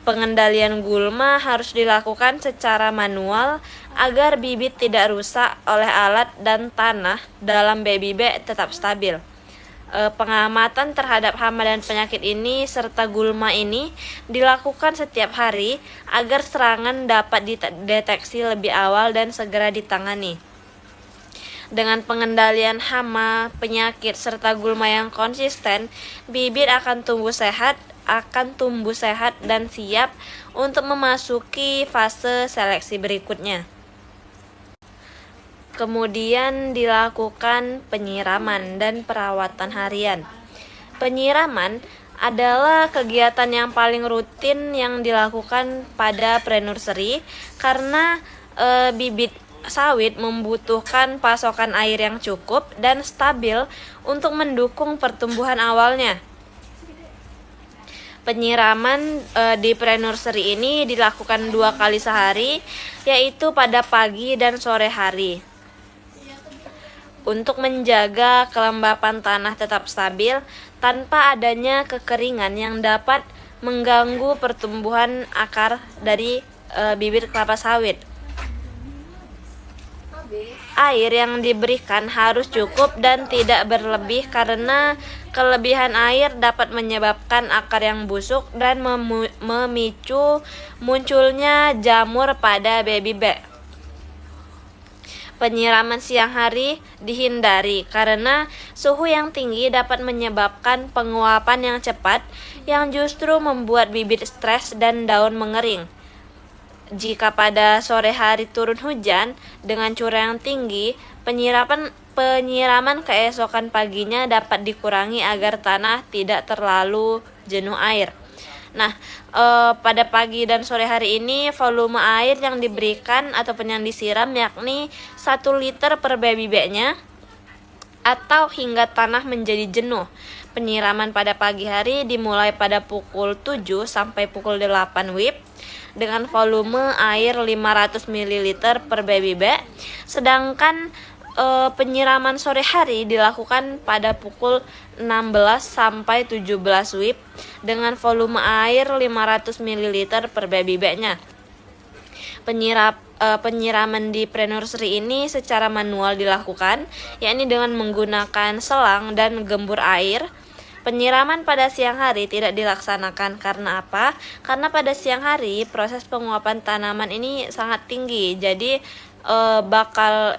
Speaker 1: Pengendalian gulma harus dilakukan secara manual agar bibit tidak rusak oleh alat dan tanah dalam baby bag tetap stabil. Pengamatan terhadap hama dan penyakit ini serta gulma ini dilakukan setiap hari agar serangan dapat dideteksi lebih awal dan segera ditangani. Dengan pengendalian hama, penyakit, serta gulma yang konsisten, bibit akan tumbuh sehat dan siap untuk memasuki fase seleksi berikutnya. Kemudian dilakukan penyiraman dan perawatan harian. Penyiraman adalah kegiatan yang paling rutin yang dilakukan pada pre-nursery karena bibit sawit membutuhkan pasokan air yang cukup dan stabil untuk mendukung pertumbuhan awalnya. Penyiraman di pre-nursery ini dilakukan 2 kali sehari, yaitu pada pagi dan sore hari. Untuk menjaga kelembapan tanah tetap stabil tanpa adanya kekeringan yang dapat mengganggu pertumbuhan akar dari bibit kelapa sawit. Air yang diberikan harus cukup dan tidak berlebih karena kelebihan air dapat menyebabkan akar yang busuk dan memicu munculnya jamur pada baby bag. Penyiraman siang hari dihindari karena suhu yang tinggi dapat menyebabkan penguapan yang cepat yang justru membuat bibit stres dan daun mengering. Jika pada sore hari turun hujan dengan curah yang tinggi, penyiraman keesokan paginya dapat dikurangi agar tanah tidak terlalu jenuh air. Nah, pada pagi dan sore hari ini volume air yang diberikan ataupun yang disiram yakni 1 liter per baby bag-nya atau hingga tanah menjadi jenuh. Penyiraman pada pagi hari dimulai pada pukul 7 sampai pukul 8 WIB dengan volume air 500 ml per baby bag, sedangkan penyiraman sore hari dilakukan pada pukul 16 sampai 17 WIB dengan volume air 500 ml per baby bag-nya. Penyiraman di pre-nursery ini secara manual dilakukan, yakni dengan menggunakan selang dan gembur air. Penyiraman pada siang hari tidak dilaksanakan karena apa? Karena pada siang hari proses penguapan tanaman ini sangat tinggi, jadi bakal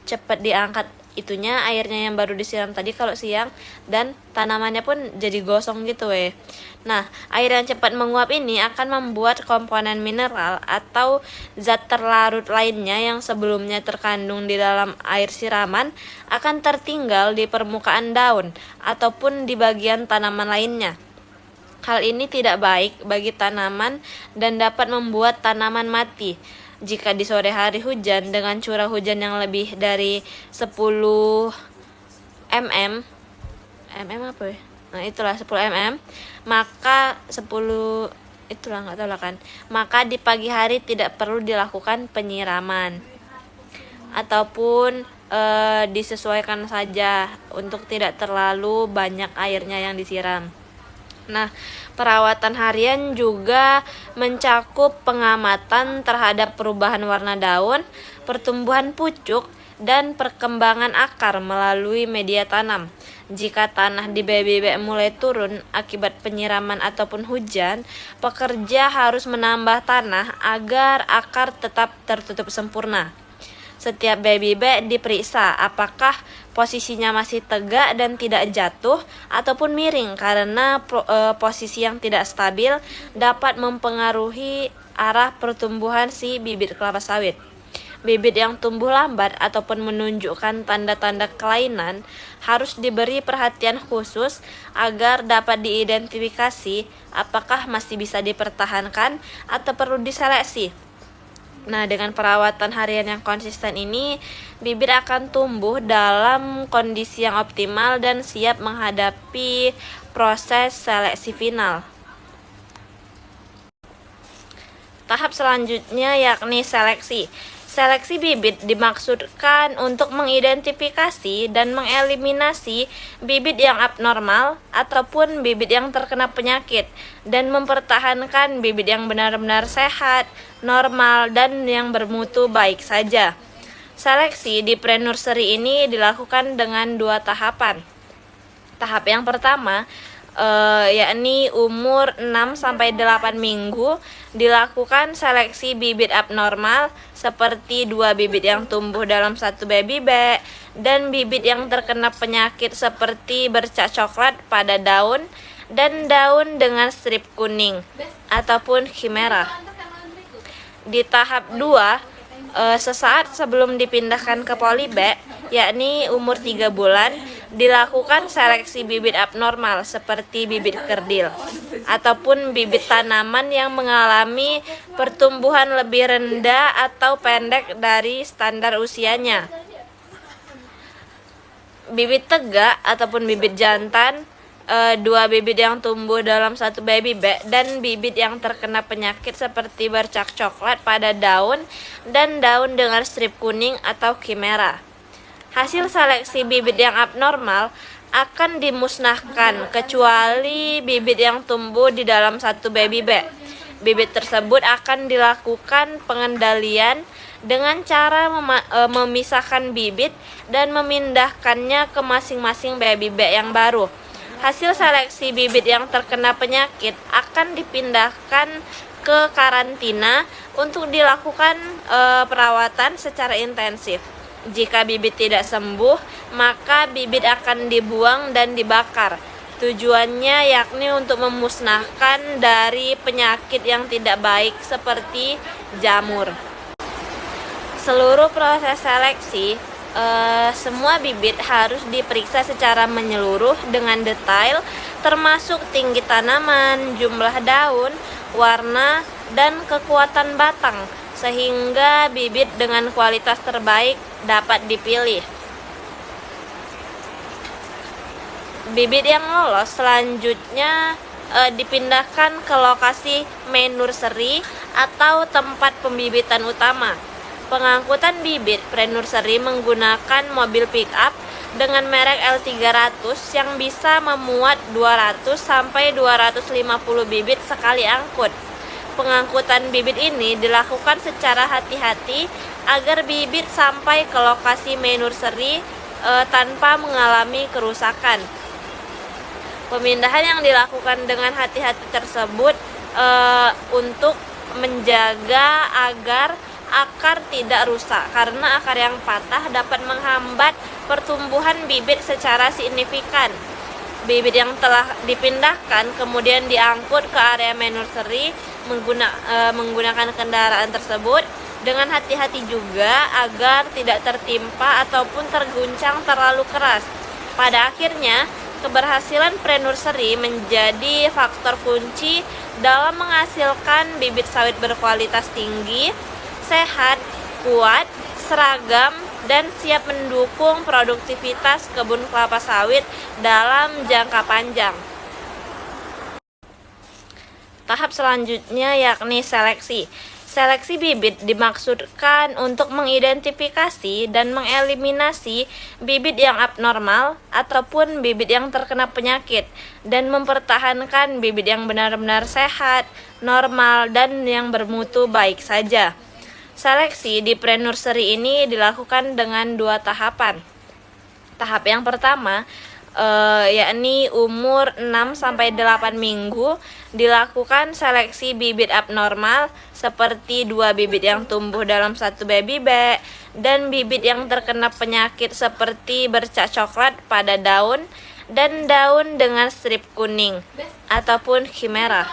Speaker 1: cepat diangkat itunya airnya yang baru disiram tadi kalau siang, dan tanamannya pun jadi gosong gitu Nah, air yang cepat menguap ini akan membuat komponen mineral atau zat terlarut lainnya yang sebelumnya terkandung di dalam air siraman akan tertinggal di permukaan daun ataupun di bagian tanaman lainnya. Hal ini tidak baik bagi tanaman dan dapat membuat tanaman mati. Jika di sore hari hujan dengan curah hujan yang lebih dari 10 mm, apa ya? Nah, itulah 10 mm, maka 10 itulah nggak tahu lah kan. Maka di pagi hari tidak perlu dilakukan penyiraman. Ataupun disesuaikan saja untuk tidak terlalu banyak airnya yang disiram. Nah, perawatan harian juga mencakup pengamatan terhadap perubahan warna daun, pertumbuhan pucuk, dan perkembangan akar melalui media tanam. Jika tanah di bebek mulai turun akibat penyiraman ataupun hujan, pekerja harus menambah tanah agar akar tetap tertutup sempurna. Setiap baby bed diperiksa apakah posisinya masih tegak dan tidak jatuh ataupun miring, karena posisi yang tidak stabil dapat mempengaruhi arah pertumbuhan si bibit kelapa sawit. Bibit yang tumbuh lambat ataupun menunjukkan tanda-tanda kelainan harus diberi perhatian khusus agar dapat diidentifikasi apakah masih bisa dipertahankan atau perlu diseleksi. Nah, dengan perawatan harian yang konsisten ini, bibit akan tumbuh dalam kondisi yang optimal dan siap menghadapi proses seleksi final. Tahap selanjutnya yakni seleksi. Seleksi bibit dimaksudkan untuk mengidentifikasi dan mengeliminasi bibit yang abnormal ataupun bibit yang terkena penyakit dan mempertahankan bibit yang benar-benar sehat, normal, dan yang bermutu baik saja. Seleksi di pre-nursery ini dilakukan dengan 2 tahapan. Tahap yang pertama yakni umur 6-8 minggu, dilakukan seleksi bibit abnormal seperti 2 bibit yang tumbuh dalam 1 baby bag dan bibit yang terkena penyakit seperti bercak coklat pada daun dan daun dengan strip kuning ataupun chimera. Di tahap 2, sesaat sebelum dipindahkan ke polybag, yakni umur 3 bulan, dilakukan seleksi bibit abnormal seperti bibit kerdil ataupun bibit tanaman yang mengalami pertumbuhan lebih rendah atau pendek dari standar usianya. Bibit tegak ataupun bibit jantan, 2 bibit yang tumbuh dalam 1 baby bag dan bibit yang terkena penyakit seperti bercak coklat pada daun dan daun dengan strip kuning atau chimera. Hasil seleksi bibit yang abnormal akan dimusnahkan kecuali bibit yang tumbuh di dalam 1 baby bag. Bibit tersebut akan dilakukan pengendalian dengan cara memisahkan bibit dan memindahkannya ke masing-masing baby bag yang baru. Hasil seleksi bibit yang terkena penyakit akan dipindahkan ke karantina untuk dilakukan perawatan secara intensif. Jika bibit tidak sembuh, maka bibit akan dibuang dan dibakar. Tujuannya yakni untuk memusnahkan dari penyakit yang tidak baik seperti jamur. Seluruh proses seleksi, semua bibit harus diperiksa secara menyeluruh dengan detail, termasuk tinggi tanaman, jumlah daun, warna, dan kekuatan batang, sehingga bibit dengan kualitas terbaik dapat dipilih. Bibit yang lolos selanjutnya dipindahkan ke lokasi main nursery atau tempat pembibitan utama. Pengangkutan bibit pre-nursery menggunakan mobil pick-up dengan merek L300 yang bisa memuat 200 sampai 250 bibit sekali angkut. Pengangkutan bibit ini dilakukan secara hati-hati agar bibit sampai ke lokasi main nursery tanpa mengalami kerusakan. Pemindahan yang dilakukan dengan hati-hati tersebut untuk menjaga agar akar tidak rusak, karena akar yang patah dapat menghambat pertumbuhan bibit secara signifikan. Bibit yang telah dipindahkan kemudian diangkut ke area main nursery menggunakan kendaraan tersebut dengan hati-hati juga agar tidak tertimpa ataupun terguncang terlalu keras. Pada akhirnya, keberhasilan pre-nursery menjadi faktor kunci dalam menghasilkan bibit sawit berkualitas tinggi, sehat, kuat, seragam, dan siap mendukung produktivitas kebun kelapa sawit dalam jangka panjang. Tahap selanjutnya yakni seleksi. Seleksi bibit dimaksudkan untuk mengidentifikasi dan mengeliminasi bibit yang abnormal ataupun bibit yang terkena penyakit dan mempertahankan bibit yang benar-benar sehat, normal, dan yang bermutu baik saja. Seleksi di pre-nursery ini dilakukan dengan 2 tahapan. Tahap yang pertama yakni umur 6-8 minggu, dilakukan seleksi bibit abnormal seperti 2 bibit yang tumbuh dalam satu baby bag dan bibit yang terkena penyakit seperti bercak coklat pada daun dan daun dengan strip kuning ataupun chimera.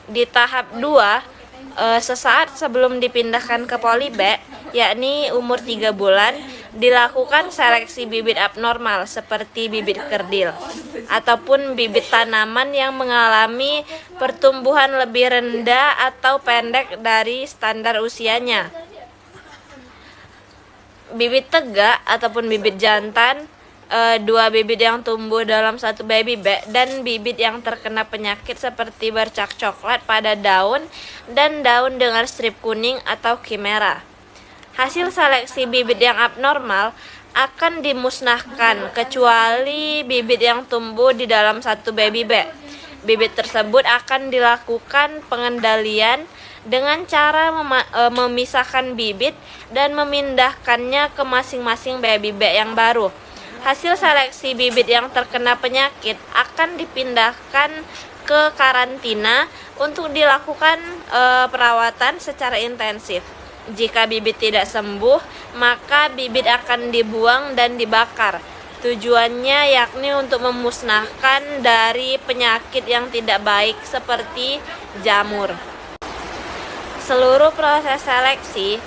Speaker 1: Di tahap 2, sesaat sebelum dipindahkan ke polybag, yakni umur 3 bulan, dilakukan seleksi bibit abnormal seperti bibit kerdil ataupun bibit tanaman yang mengalami pertumbuhan lebih rendah atau pendek dari standar usianya. Bibit tegak ataupun bibit jantan, 2 bibit yang tumbuh dalam satu baby bag dan bibit yang terkena penyakit seperti bercak coklat pada daun dan daun dengan strip kuning atau chimera. Hasil seleksi bibit yang abnormal akan dimusnahkan kecuali bibit yang tumbuh di dalam satu baby bag. Bibit tersebut akan dilakukan pengendalian dengan cara memisahkan bibit dan memindahkannya ke masing-masing baby bag yang baru. Hasil seleksi bibit yang terkena penyakit akan dipindahkan ke karantina untuk dilakukan perawatan secara intensif. Jika bibit tidak sembuh, maka bibit akan dibuang dan dibakar. Tujuannya yakni untuk memusnahkan dari penyakit yang tidak baik seperti jamur. Seluruh proses seleksi,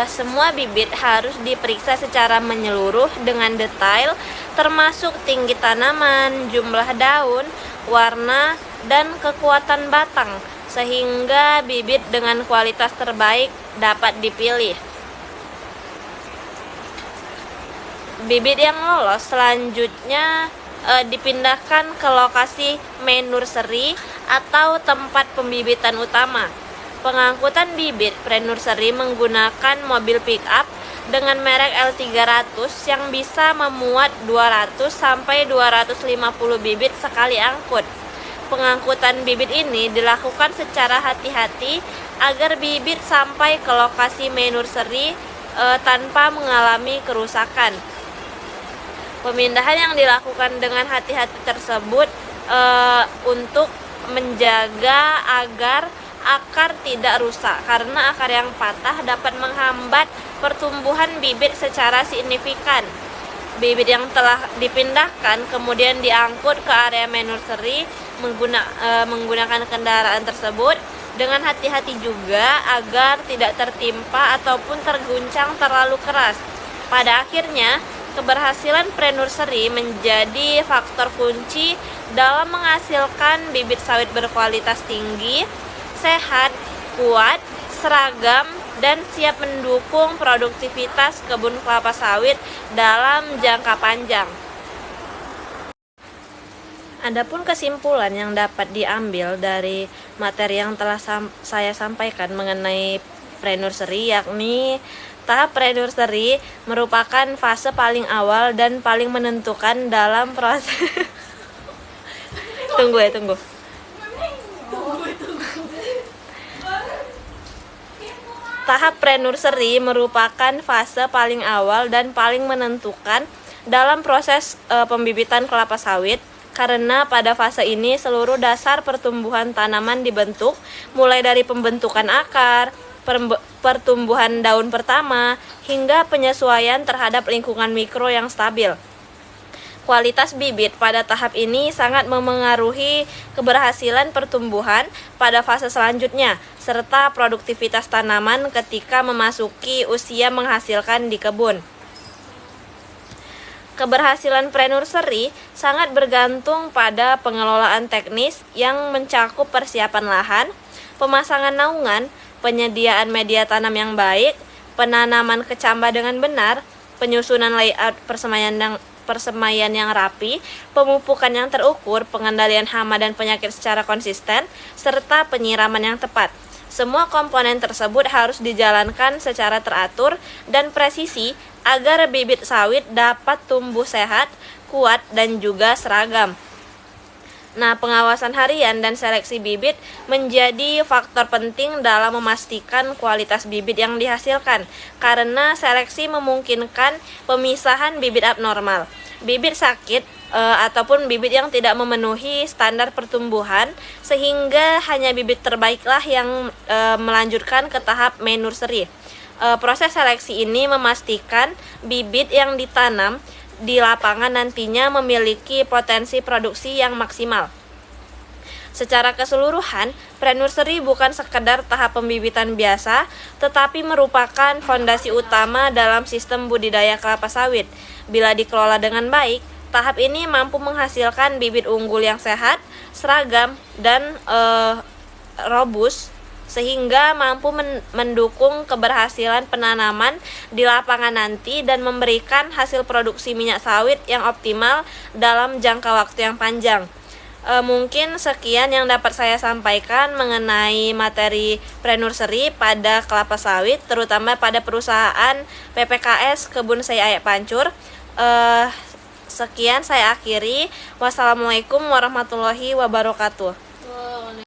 Speaker 1: semua bibit harus diperiksa secara menyeluruh dengan detail, termasuk tinggi tanaman, jumlah daun, warna, dan kekuatan batang, sehingga bibit dengan kualitas terbaik dapat dipilih. Bibit yang lolos selanjutnya dipindahkan ke lokasi main nursery atau tempat pembibitan utama. Pengangkutan bibit pre-nursery menggunakan mobil pick-up dengan merek L300 yang bisa memuat 200 sampai 250 bibit sekali angkut. Pengangkutan bibit ini dilakukan secara hati-hati agar bibit sampai ke lokasi main nursery tanpa mengalami kerusakan. Pemindahan yang dilakukan dengan hati-hati tersebut untuk menjaga agar akar tidak rusak, karena akar yang patah dapat menghambat pertumbuhan bibit secara signifikan. Bibit yang telah dipindahkan kemudian diangkut ke area main nursery menggunakan kendaraan tersebut dengan hati-hati juga agar tidak tertimpa ataupun terguncang terlalu keras. Pada akhirnya, keberhasilan pre-nursery menjadi faktor kunci dalam menghasilkan bibit sawit berkualitas tinggi, sehat, kuat, seragam, dan siap mendukung produktivitas kebun kelapa sawit dalam jangka panjang. Adapun kesimpulan yang dapat diambil dari materi yang telah saya sampaikan mengenai pre-nursery, yakni tahap pre-nursery merupakan fase paling awal dan paling menentukan dalam proses tunggu. Tahap pre-nursery merupakan fase paling awal dan paling menentukan dalam proses pembibitan kelapa sawit, karena pada fase ini seluruh dasar pertumbuhan tanaman dibentuk, mulai dari pembentukan akar, pertumbuhan daun pertama, hingga penyesuaian terhadap lingkungan mikro yang stabil. Kualitas bibit pada tahap ini sangat memengaruhi keberhasilan pertumbuhan pada fase selanjutnya, serta produktivitas tanaman ketika memasuki usia menghasilkan di kebun. Keberhasilan pre-nursery sangat bergantung pada pengelolaan teknis yang mencakup persiapan lahan, pemasangan naungan, penyediaan media tanam yang baik, penanaman kecambah dengan benar, penyusunan layout persemaian yang rapi, pemupukan yang terukur, pengendalian hama dan penyakit secara konsisten, serta penyiraman yang tepat. Semua komponen tersebut harus dijalankan secara teratur dan presisi agar bibit sawit dapat tumbuh sehat, kuat, dan juga seragam. Nah, pengawasan harian dan seleksi bibit menjadi faktor penting dalam memastikan kualitas bibit yang dihasilkan, karena seleksi memungkinkan pemisahan bibit abnormal, bibit sakit, ataupun bibit yang tidak memenuhi standar pertumbuhan, sehingga hanya bibit terbaiklah yang melanjutkan ke tahap main-nursery. Proses seleksi ini memastikan bibit yang ditanam di lapangan nantinya memiliki potensi produksi yang maksimal. Secara keseluruhan, pre-nursery bukan sekedar tahap pembibitan biasa, tetapi merupakan fondasi utama dalam sistem budidaya kelapa sawit. Bila dikelola dengan baik, tahap ini mampu menghasilkan bibit unggul yang sehat, seragam, dan robust, sehingga mampu mendukung keberhasilan penanaman di lapangan nanti dan memberikan hasil produksi minyak sawit yang optimal dalam jangka waktu yang panjang. Mungkin sekian yang dapat saya sampaikan mengenai materi pre-nursery pada kelapa sawit, terutama pada perusahaan PPKS Kebun Sei Ayak Pancur. Sekian saya akhiri. Wassalamualaikum warahmatullahi wabarakatuh.